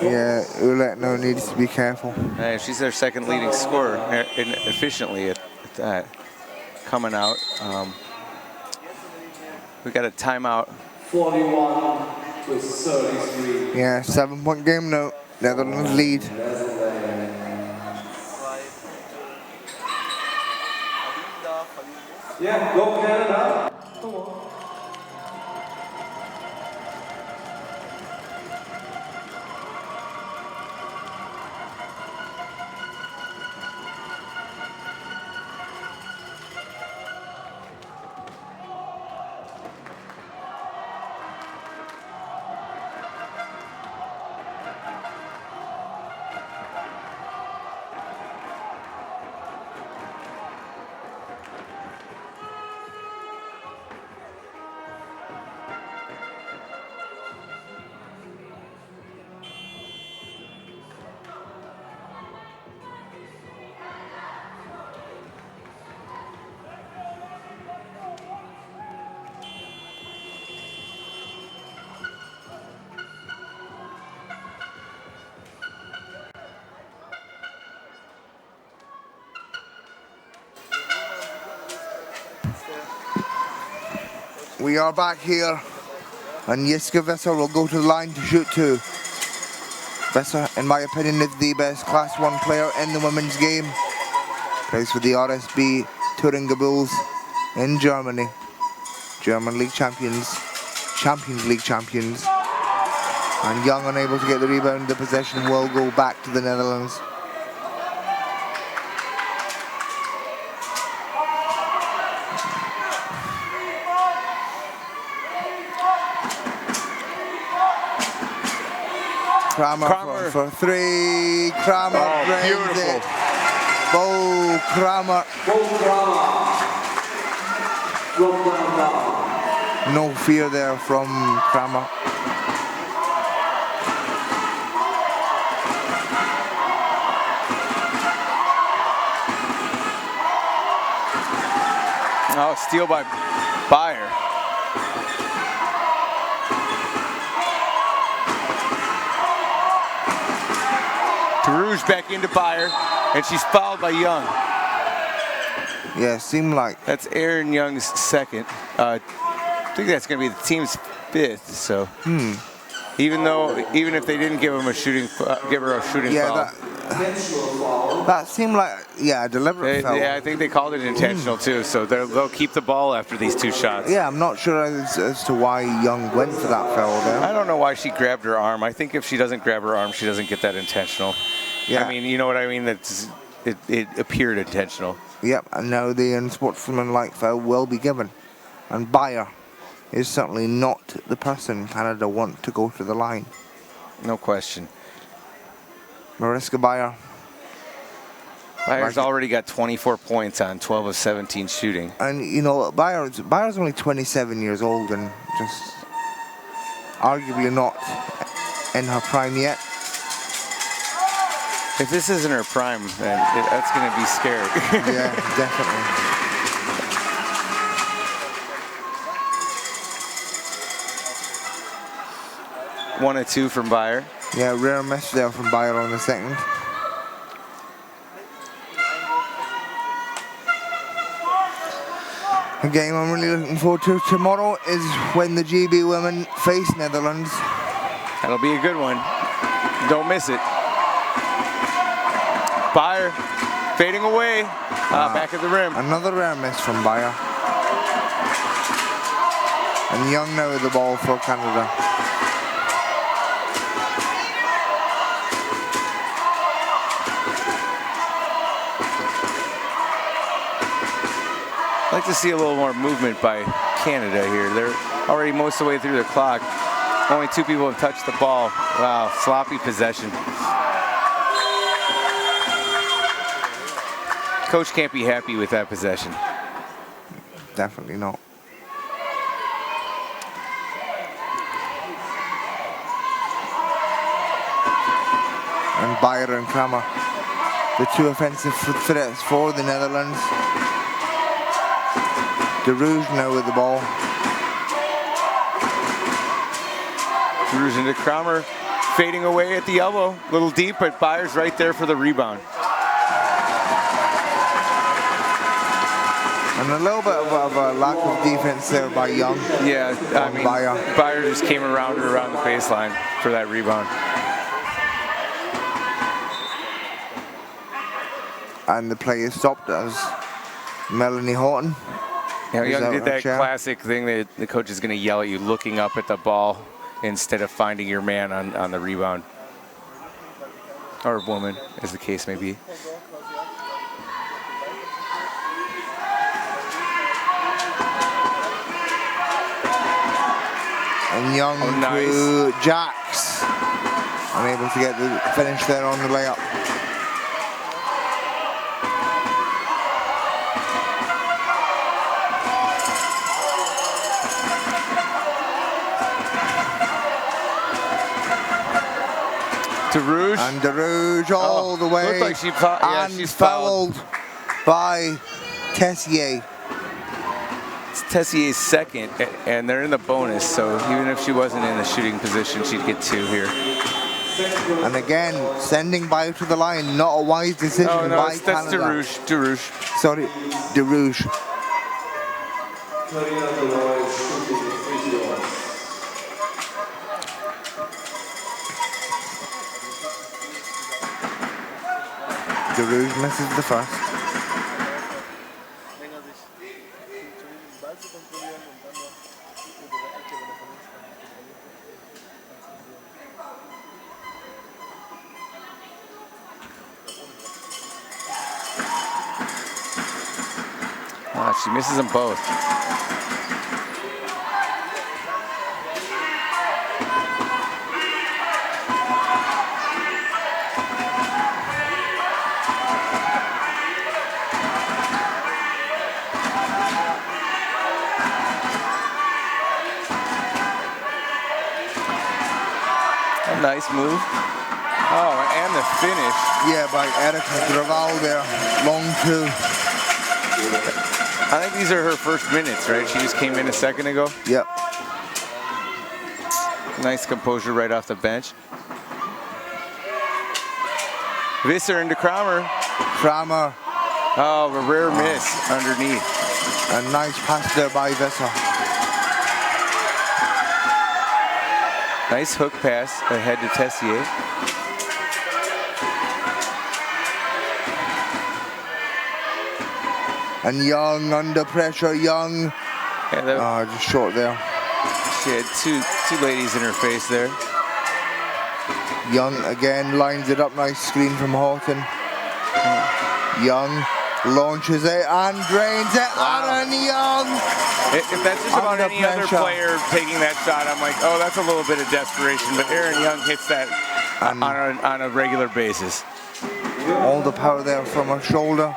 Yeah, Ouellette now needs to be careful. She's their 2nd leading scorer efficiently at that. Coming out. We got a timeout. 41-33. Yeah, 7-point game now. Netherlands lead. Yeah, go Canada. Come on. We are back here, and Jiske Visser will go to the line to shoot 2. Visser, in my opinion, is the best Class 1 player in the women's game. Plays for the RSB Thuringia Bulls in Germany. German League champions, Champions League champions. And Young, unable to get the rebound, the possession will go back to the Netherlands. Kramer for 3. Kramer brings it. Bo Kramer. No fear there from Kramer. Oh, steal by Bayer. Rouge back into Bayer, and she's fouled by Young. Yeah, seemed like. That's Aaron Young's 2nd. I think that's going to be the team's 5th. So, even if they didn't give him a shooting, give her a shooting foul. That seemed like a deliberate foul. Yeah, I think they called it intentional too. So they'll keep the ball after these 2 shots. Yeah, I'm not sure as to why Young went for that foul there. I don't know why she grabbed her arm. I think if she doesn't grab her arm, she doesn't get that intentional. Yeah. I mean, you know what I mean? It appeared intentional. Yep, and now the unsportsmanlike foul will be given. And Bayer is certainly not the person Canada want to go to the line. No question. Mariska Bayer. Bayer's already got 24 points on 12 of 17 shooting. And, you know, Bayer's only 27 years old and just arguably not in her prime yet. If this isn't her prime, then that's going to be scary. Yeah, definitely. One of 2 from Bayer. Yeah, rare miss there from Bayer on the 2nd. A game I'm really looking forward to tomorrow is when the GB women face Netherlands. That'll be a good one. Don't miss it. Bayer fading away, back at the rim. Another rare miss from Bayer. And Young now with the ball for Canada. I'd like to see a little more movement by Canada here. They're already most of the way through the clock. Only 2 people have touched the ball. Wow, sloppy possession. Coach can't be happy with that possession. Definitely not. and Bayer and Kramer, the two offensive threats for the Netherlands. De Rouge now with the ball. De Rouge into Kramer, fading away at the elbow. A little deep, but Bayer's right there for the rebound. And a little bit of a lack of defense there by Young. Yeah, I mean, Bayer. Bayer just came around the baseline for that rebound. And the play is stopped as Melanie Horton. Yeah, Young did that classic thing that the coach is going to yell at you, looking up at the ball instead of finding your man on the rebound. Or woman, as the case may be. And Young to Jacks. Unable to get the finish there on the layup. De Rouge. And De Rouge all the way. Looked like she yeah, she's fouled by Tessier. It's Tessier's second, and they're in the bonus, so even if she wasn't in a shooting position, she'd get 2 here. And again, sending Bayer to the line, not a wise decision by Canada. That's De Rouge. De Rouge. Sorry, De Rouge. De Rouge misses the first. She misses them both. A nice move. Oh, and the finish. Yeah, by Erica Graval there. Long 2. I think these are her first minutes, right? She just came in a second ago. Yep. Nice composure right off the bench. Visser into Kramer. Kramer. Oh, a rare miss underneath. A nice pass there by Visser. Nice hook pass ahead to Tessier. And Young under pressure, Young. Yeah, just short there. She had two ladies in her face there. Young again lines it up, nice screen from Horton. Young launches it and drains it. Wow. Aaron Young. If that's just about any other player taking that shot, I'm like, oh, that's a little bit of desperation. But Aaron Young hits that on a regular basis. All the power there from her shoulder,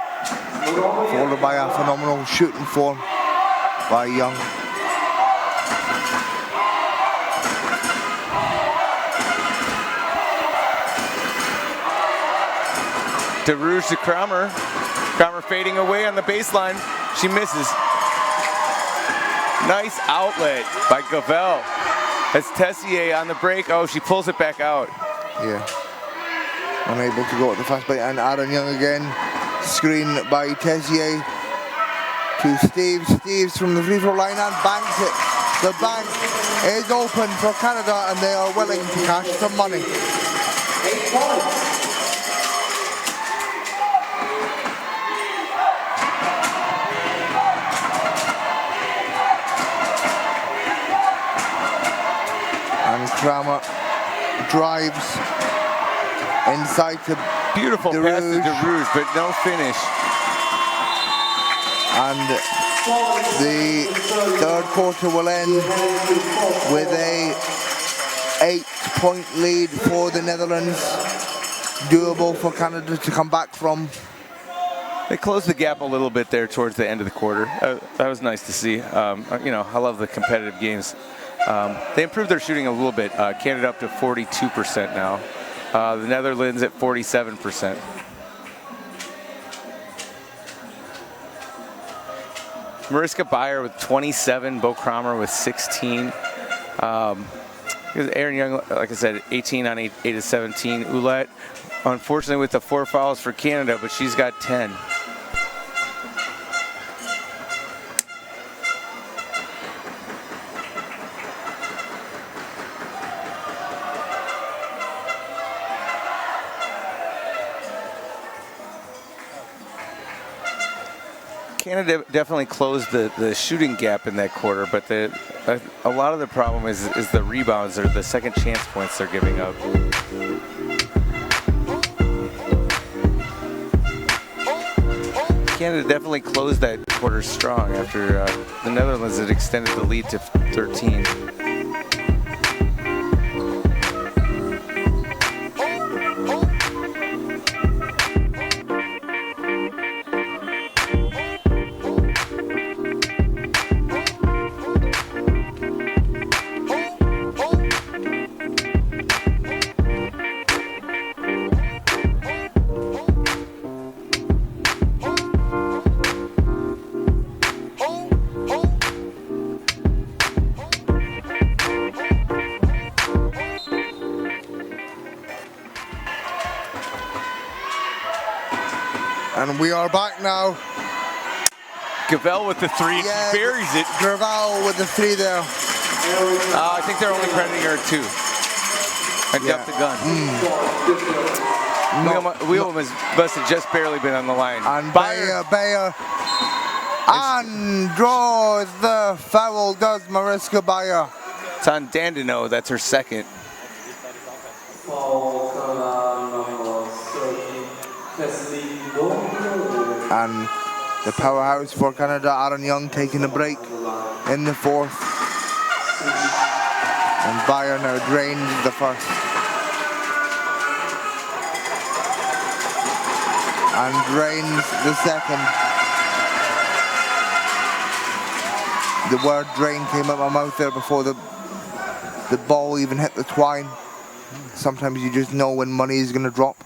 followed by a phenomenal shooting form by Young. De Rouge to Kramer. Kramer fading away on the baseline. She misses. Nice outlet by Gavel. As Tessier on the break. Oh, she pulls it back out. Yeah. Unable to go at the fast break. And Aaron Young again. Screen by Tessier to Steves. Steves from the free throw line and banks it. The bank is open for Canada and they are willing to cash some money. 8 points. And Kramer drives inside to beautiful pass to De Rouge, but no finish. And the third quarter will end with a 8-point lead for the Netherlands. Doable for Canada to come back from. They closed the gap a little bit there towards the end of the quarter. That was nice to see. You know, I love the competitive games. They improved their shooting a little bit. Canada up to 42% now. The Netherlands at 47%. Mariska Beyer with 27, Bo Kramer with 16. Aaron Young, like I said, 18 on 8 of 17. Ouellette, unfortunately, with the 4 fouls for Canada, but she's got 10. Canada definitely closed the shooting gap in that quarter, but a lot of the problem is the rebounds or the second chance points they're giving up. Canada definitely closed that quarter strong after the Netherlands had extended the lead to 13. And we are back now. Gavel with the 3, Yeah, she buries it. Gavel with the 3 there. I think they're only crediting her 2. I ducked the gun. Wheel must have just barely been on the line. And Beyer. And draws the foul, does Mariska Beyer. It's on Dandino, that's her second. Foul, number 13, Kesley Gondo. And the powerhouse for Canada, Aaron Young, taking a break in the 4th. And Beyer now drains the 1st. And drains the 2nd. The word drain came out my mouth there before the ball even hit the twine. Sometimes you just know when money is going to drop.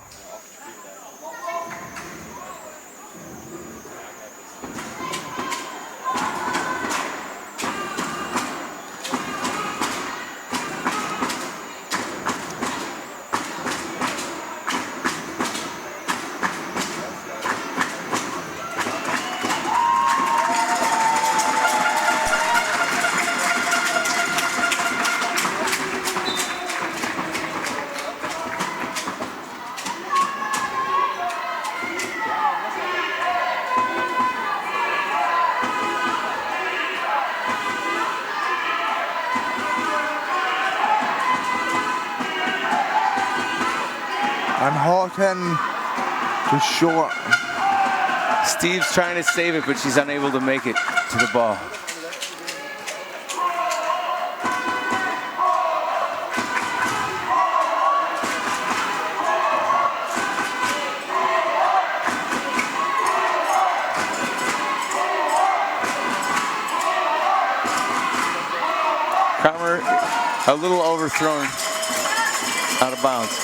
And Horton to short. Steve's trying to save it, but she's unable to make it to the ball. Kramer a little overthrown, out of bounds.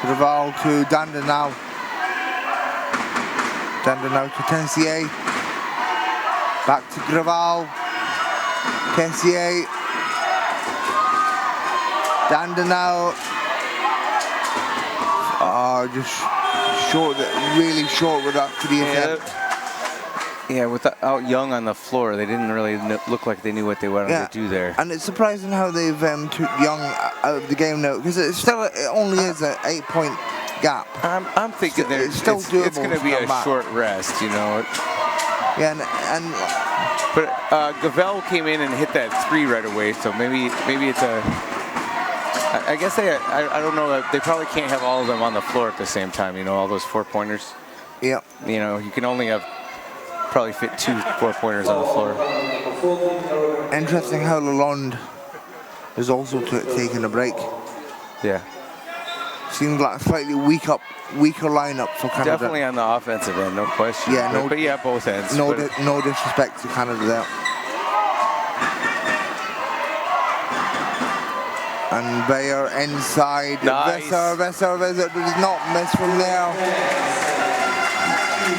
Graval to Dandino. Dandino to Tessier. Back to Graval. Tessier. Dandino. Just short, really short with that 3 attempt. Yeah, without Young on the floor, they didn't really look like they knew what they wanted to do there. And it's surprising how they've took Young out of the game now, because it only is an 8-point gap. I'm thinking it's still doable. It's going to be a short rest, you know. Yeah, and But Gavel came in and hit that 3 right away, so maybe it's a. I guess I don't know. They probably can't have all of them on the floor at the same time. You know, all those 4-pointers. Yeah. You know, you can only probably fit 2 4-pointers on the floor. Interesting how Lalonde is also taking a break. Yeah. Seems like a slightly weaker lineup for Canada. Definitely on the offensive end, no question. Yeah, but yeah, both ends. No disrespect to Canada there. And Bayer inside. Nice. Visser does not miss from there.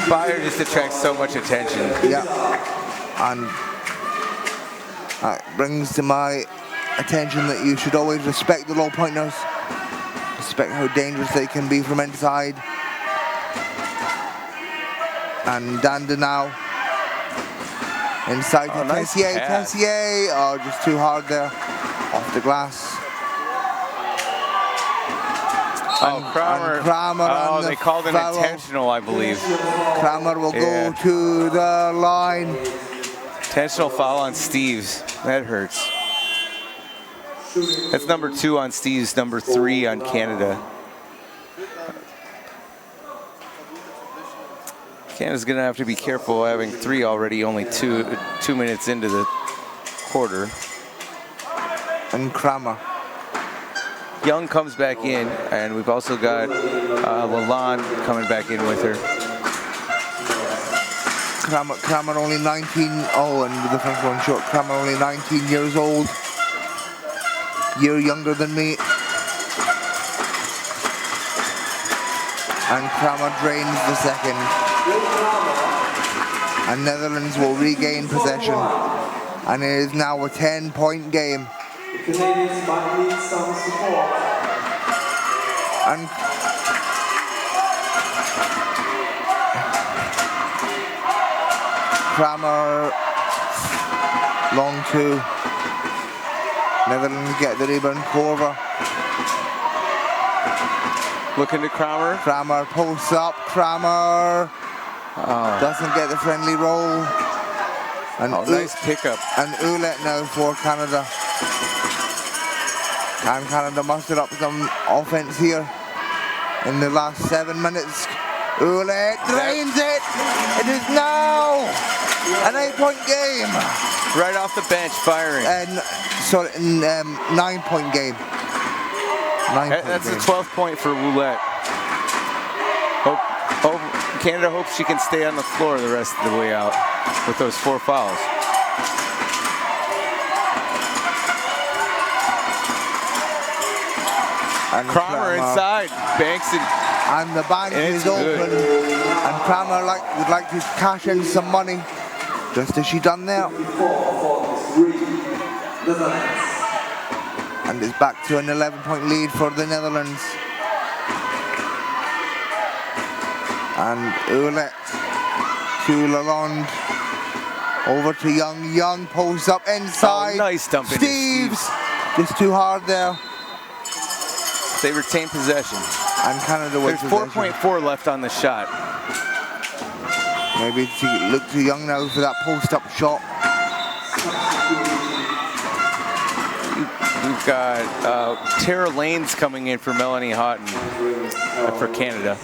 Bayer just attracts so much attention. Yeah. And that brings to my attention that you should always respect the low pointers. Respect how dangerous they can be from inside. And Danda now. Inside to nice Tessier. pass. Tessier. Oh, just too hard there. Off the glass. Kramer. Oh, they called it intentional, I believe. Kramer will go to the line. Intentional foul on Steves. That hurts. That's number 2 on Steves, number 3 on Canada. Canada's gonna have to be careful having 3 already, only 2 minutes into the quarter. And Kramer. Young comes back in, and we've also got Lalonde coming back in with her. Kramer only 19. Oh, and the first one short. Kramer only 19 years old. Year younger than me. And Kramer drains the second. And Netherlands will regain possession. And it is now a 10-point game. The Canadians might need some support. And Kramer, long 2. Netherlands get the rebound. Korver. Looking to Kramer. Kramer posts up. Kramer doesn't get the friendly roll. And nice pickup. And Ouellet now for Canada. And Canada mustered up some offense here in the last 7 minutes. Ouellet drains it. It is now an 8-point game. Right off the bench, firing. And sorry, 9-point game. That's a 12th point for Ouellet. Canada hopes she can stay on the floor the rest of the way out with those 4 fouls. And Kramer inside, banks it. And the bank is open. Good. And Kramer would like to cash in some money, just as she done there. And it's back to an 11-point lead for the Netherlands. And Ouellet to Lalonde. Over to Young. Young posts up inside. Oh, nice dump into Steves. Just too hard there. They retain possession. And Canada wins There's possession. 4.4 left on the shot. Maybe to look to Young now for that post-up shot. We've got Tara Lanes coming in for Melanie Houghton for Canada.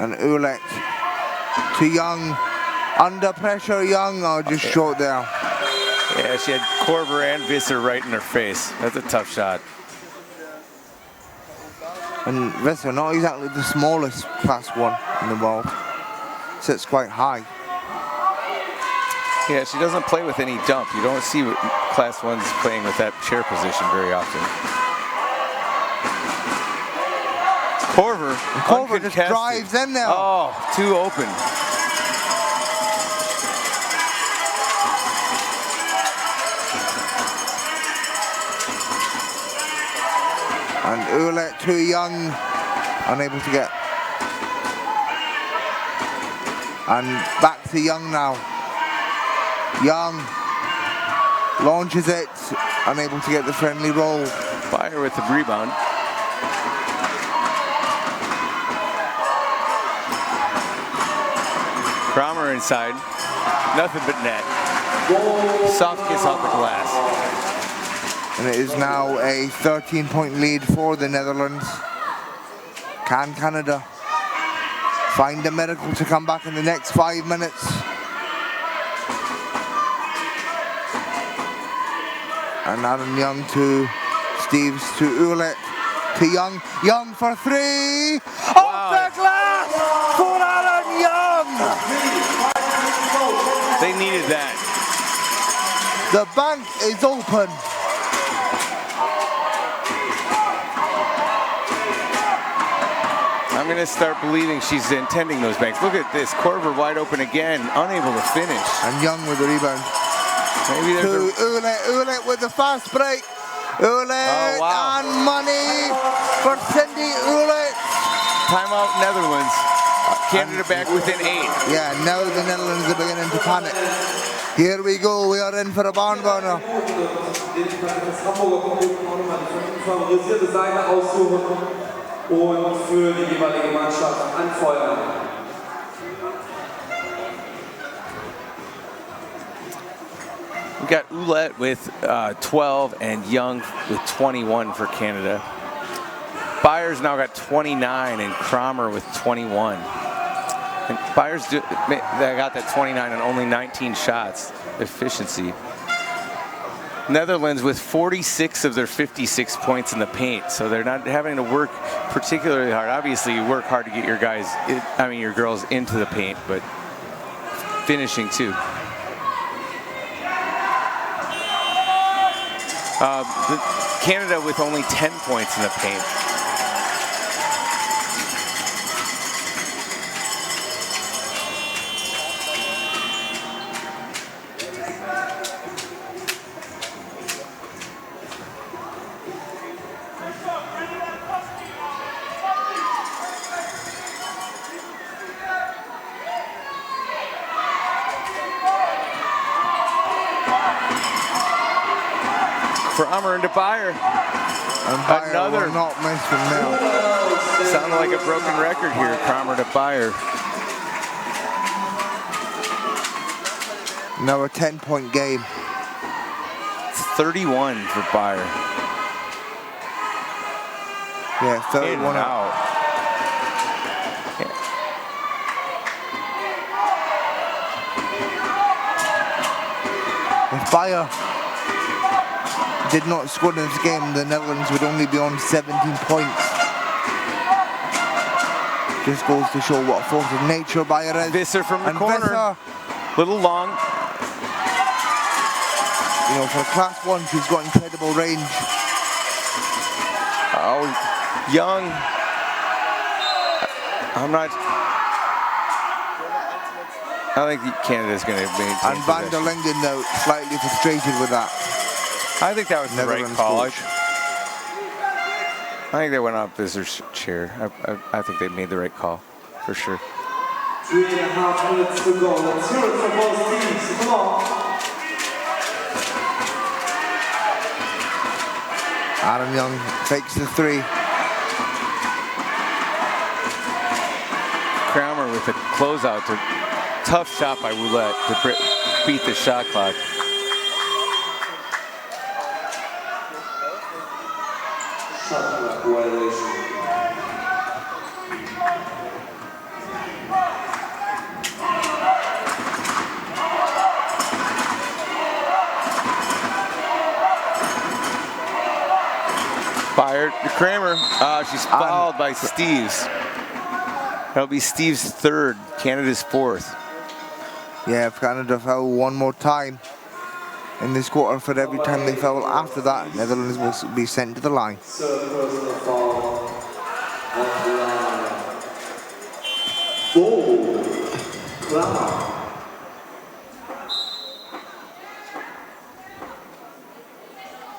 And Ouellet to Young. Under pressure, Young. Oh, just short there. Yeah, she had Korver and Visser right in her face. That's a tough shot. And Visser, not exactly the smallest class 1 in the world. Sits quite high. Yeah, she doesn't play with any dump. You don't see class 1s playing with that chair position very often. Korver just drives in there. Oh, too open. And Ouellet too Young, unable to get. And back to Young now. Young launches it, unable to get the friendly roll. Bayer with the rebound. Kramer inside, nothing but net. Soft kiss off the glass. And it is now a 13-point lead for the Netherlands. Can Canada find a miracle to come back in the next 5 minutes? And Aaron Young to Steves to Ouellet to Young. Young for three. Wow. Off the glass for Aaron Young. They needed that. The bank is open. I'm going to start believing she's intending those banks. Look at this. Korver wide open again, unable to finish. And Young with the rebound. Maybe there's to Ouellet. Ouellet with the fast break. Ouellet and money for Cindy Ouellet. Timeout Netherlands. Canada back within 8. Yeah, now the Netherlands are beginning to panic. Here we go, we are in for a barn burner. Das Hamburger Publikum auch nochmal die favorisierte Seite aussuchen und für die jeweilige Mannschaft anfeuern. We got Ouellet with 12 and Young with 21 for Canada. Bayer's now got 29 and Kramer with 21. And Bayer's they got that 29 and only 19 shots. Efficiency. Netherlands with 46 of their 56 points in the paint, so they're not having to work particularly hard. Obviously, you work hard to get your your girls into the paint, but finishing too. Canada with only 10 points in the paint. Kramer into Bayer. And Bayer Another will not miss from now. Sounded like a broken record here. Kramer to Bayer. Now a 10-point game. It's 31 for Bayer. Yeah, 31 out. If Bayer did not score in this game, the Netherlands would only be on 17 points. Just goes to show what a force of nature Bayer is. Visser from the and corner. Visser, Little long. you know, for class 1, she's got incredible range. Oh, Young. I think Canada's going to maintain. And Van der Lingen now slightly frustrated with that. I think that was the right call. Coach. I think they went off Visser's chair. I think they made the right call, for sure. 3.5 minutes to go. Let's hear it from both teams. Come on. Aaron Young takes the 3. Kramer with a closeout. Tough shot by Ouellet to beat the shot clock. Shot clock violation. Bayer to Kramer. She's fouled by Steves. That'll be Steves' 3rd, Canada's 4th. Yeah, if Canada foul one more time in this quarter, for every time they foul after that, Netherlands will be sent to the line. Third personal foul on the line. Goal. Kramer.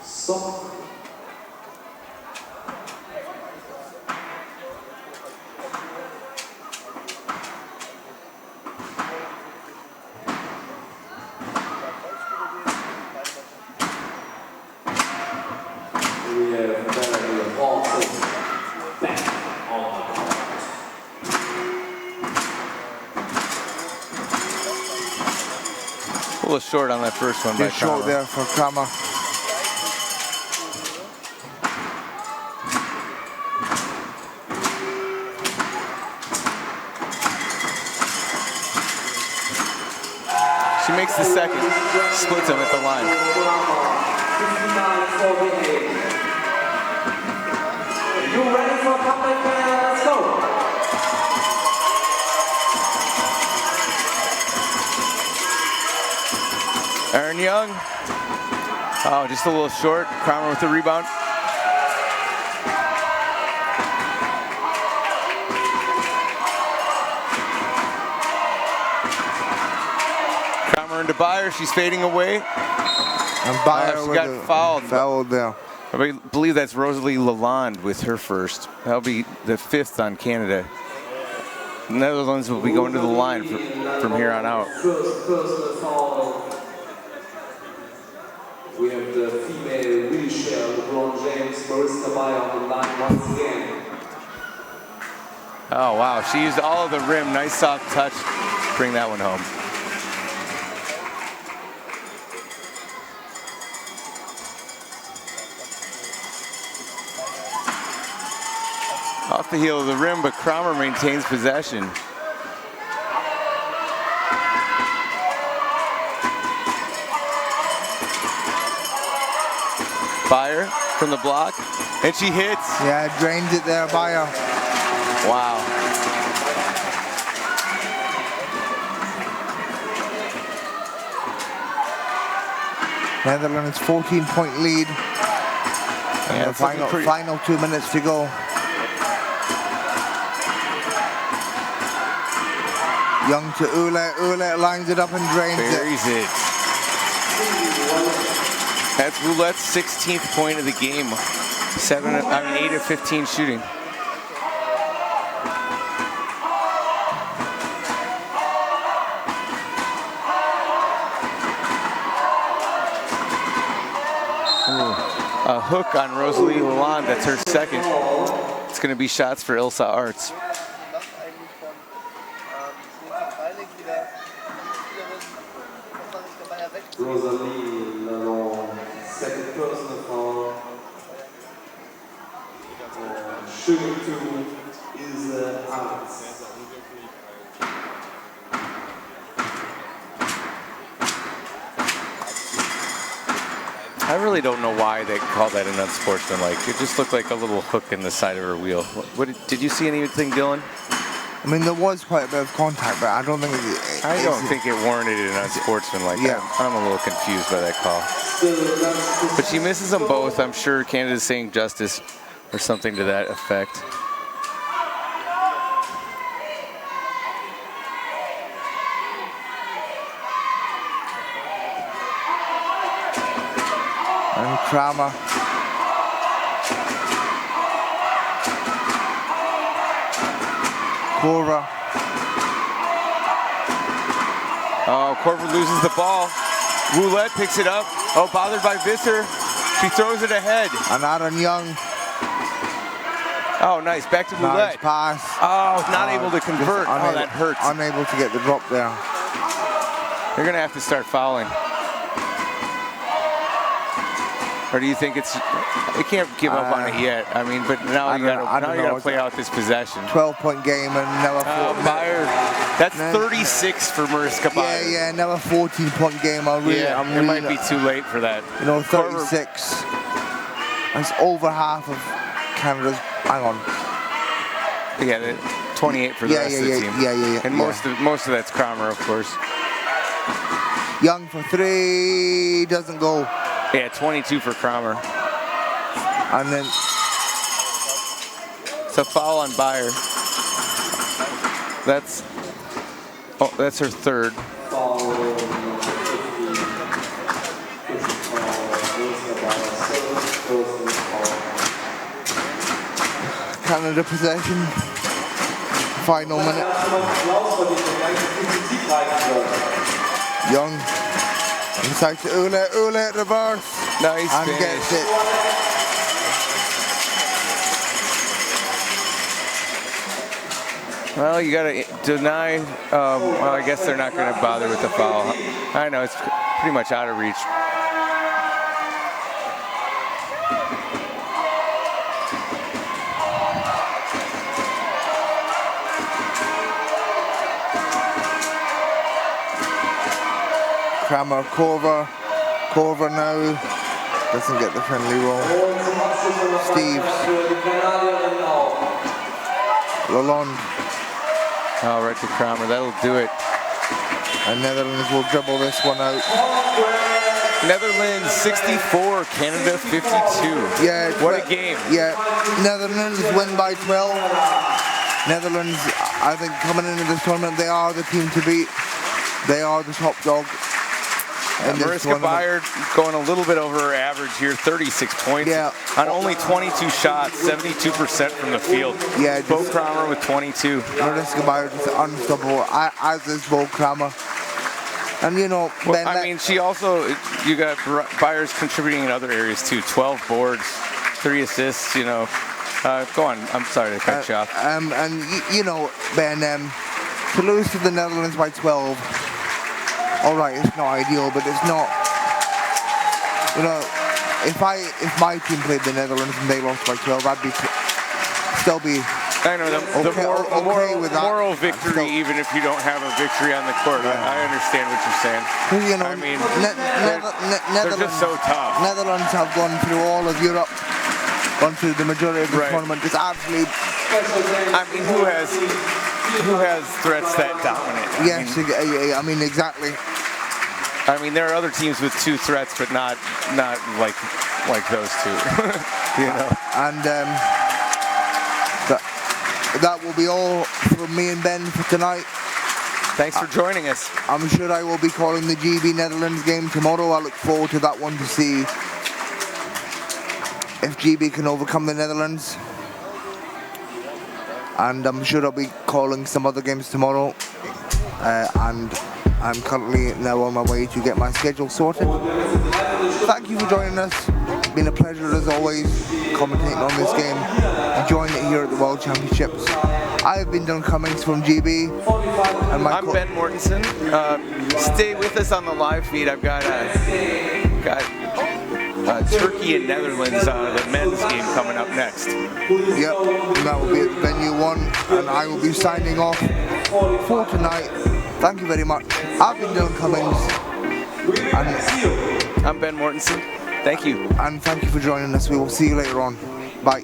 Sock. little short on that first one by Just short Kramer. there for Kramer. She makes the second, splits them at the line. 59-48. You ready for comeback? Let's go. Aaron Young. Oh, just a little short. Kramer with the rebound. Kramer into Byer. She's fading away. And Byer she got fouled. Fouled there. I believe that's Rosalie Lalonde with her first. That'll be the 5th on Canada. The Netherlands will be going to the line from here on out. First foul. We have the female wheelchair, LeBron James, Marissa Byer on the line once again. Oh, wow. She used all of the rim. Nice soft touch. Bring that one home. Off the heel of the rim, but Kramer maintains possession. Byer from the block, and she hits. Yeah, drains it there, Byer. Wow. Netherlands 14-point lead. And the final 2 minutes to go. Young to Ouellette. Ouellette lines it up and drains Buries it. That's Ouellette's 16th point of the game. 8 of 15 shooting. A hook on Rosalie Lalonde. That's her second. It's going to be shots for Ilsa Arts. Rosalie Lalonde, second personal foul. Shooting 2 is Arts. I really don't know why they call that an unsportsmanlike. It just looked like a little hook in the side of her wheel. Did you see anything, Dylan? I mean, there was quite a bit of contact, but I don't think I don't think it warranted an unsportsmanlike. Yeah. I'm a little confused by that call. But she misses them both. I'm sure Canada's saying justice or something to that effect. And Kramer. Korver. Oh, Korver loses the ball. Ouellette picks it up. Oh, bothered by Visser. She throws it ahead. And Aaron Young. Oh, nice. Back to Nice Ouellette. pass. Oh, not able to convert. Oh, that hurts. Unable to get the drop there. They're going to have to start fouling. Or do you think it's... They can't give up on it yet. I mean, but now you got to play out this possession. 12-point game and another 14. Byer, that's 36 for Mariska Byer. Yeah, another 14-point game. It might be too late for that. 36. That's over half of Canada's. Hang on. Yeah, 28 for the rest of the team. Yeah. And most of that's Kramer, of course. Young for 3, doesn't go. Yeah, 22 for Kramer. And then it's a foul on Byer. That's her third. Canada possession. Final minute. Young inside to Ouellette reverse. Nice and finish. Gets it. Well, you got to deny. Well, I guess they're not going to bother with the foul. I know it's pretty much out of reach. Kramer, Corver now doesn't get the friendly roll. Steves, Lalonde. Oh, right to Kramer. That'll do it. And Netherlands will dribble this one out. Netherlands 64, Canada 52. Yeah, what a game. Yeah, Netherlands win by 12. Netherlands, I think coming into this tournament, they are the team to beat. They are the top dog. Mariska Beyer going a little bit over her average here, 36 points. Yeah. On only 22 shots, 72% from the field. Yeah. Bo Kramer with 22. Mariska Beyer is unstoppable, as is Bo Kramer. And you know, well, I mean, she also, you got Beyer's contributing in other areas too. 12 boards, 3 assists, you know. Go on, I'm sorry to cut you off. And you know, Ben, to lose to the Netherlands by 12, all right, it's not ideal, but it's not, you know, if my team played the Netherlands and they lost by 12, I'd still be I know the moral victory, even if you don't have a victory on the court. Yeah. I understand what you're saying. You know, I mean, Netherlands, they're just so tough. Netherlands have gone through all of Europe, gone through the majority of the tournament. It's absolutely. I mean, who has threats that dominant? Yes, I mean exactly. I mean, there are other teams with 2 threats, but not like those two. You know. And that will be all from me and Ben for tonight. Thanks for joining us. I'm sure I will be calling the GB Netherlands game tomorrow. I look forward to that one to see if GB can overcome the Netherlands. And I'm sure I'll be calling some other games tomorrow. And I'm currently now on my way to get my schedule sorted. Thank you for joining us. It's been a pleasure as always commentating on this game, enjoying it here at the World Championships. I have been Dylan Cummings from GB. And I'm Ben Mortensen. Stay with us on the live feed. I've got Turkey and Netherlands, the men's game coming up next. Yep, and that will be at venue 1, and I will be signing off for tonight. Thank you very much. I've been Dylan Cummings. And I'm Ben Mortensen. Thank you. And thank you for joining us. We will see you later on. Bye.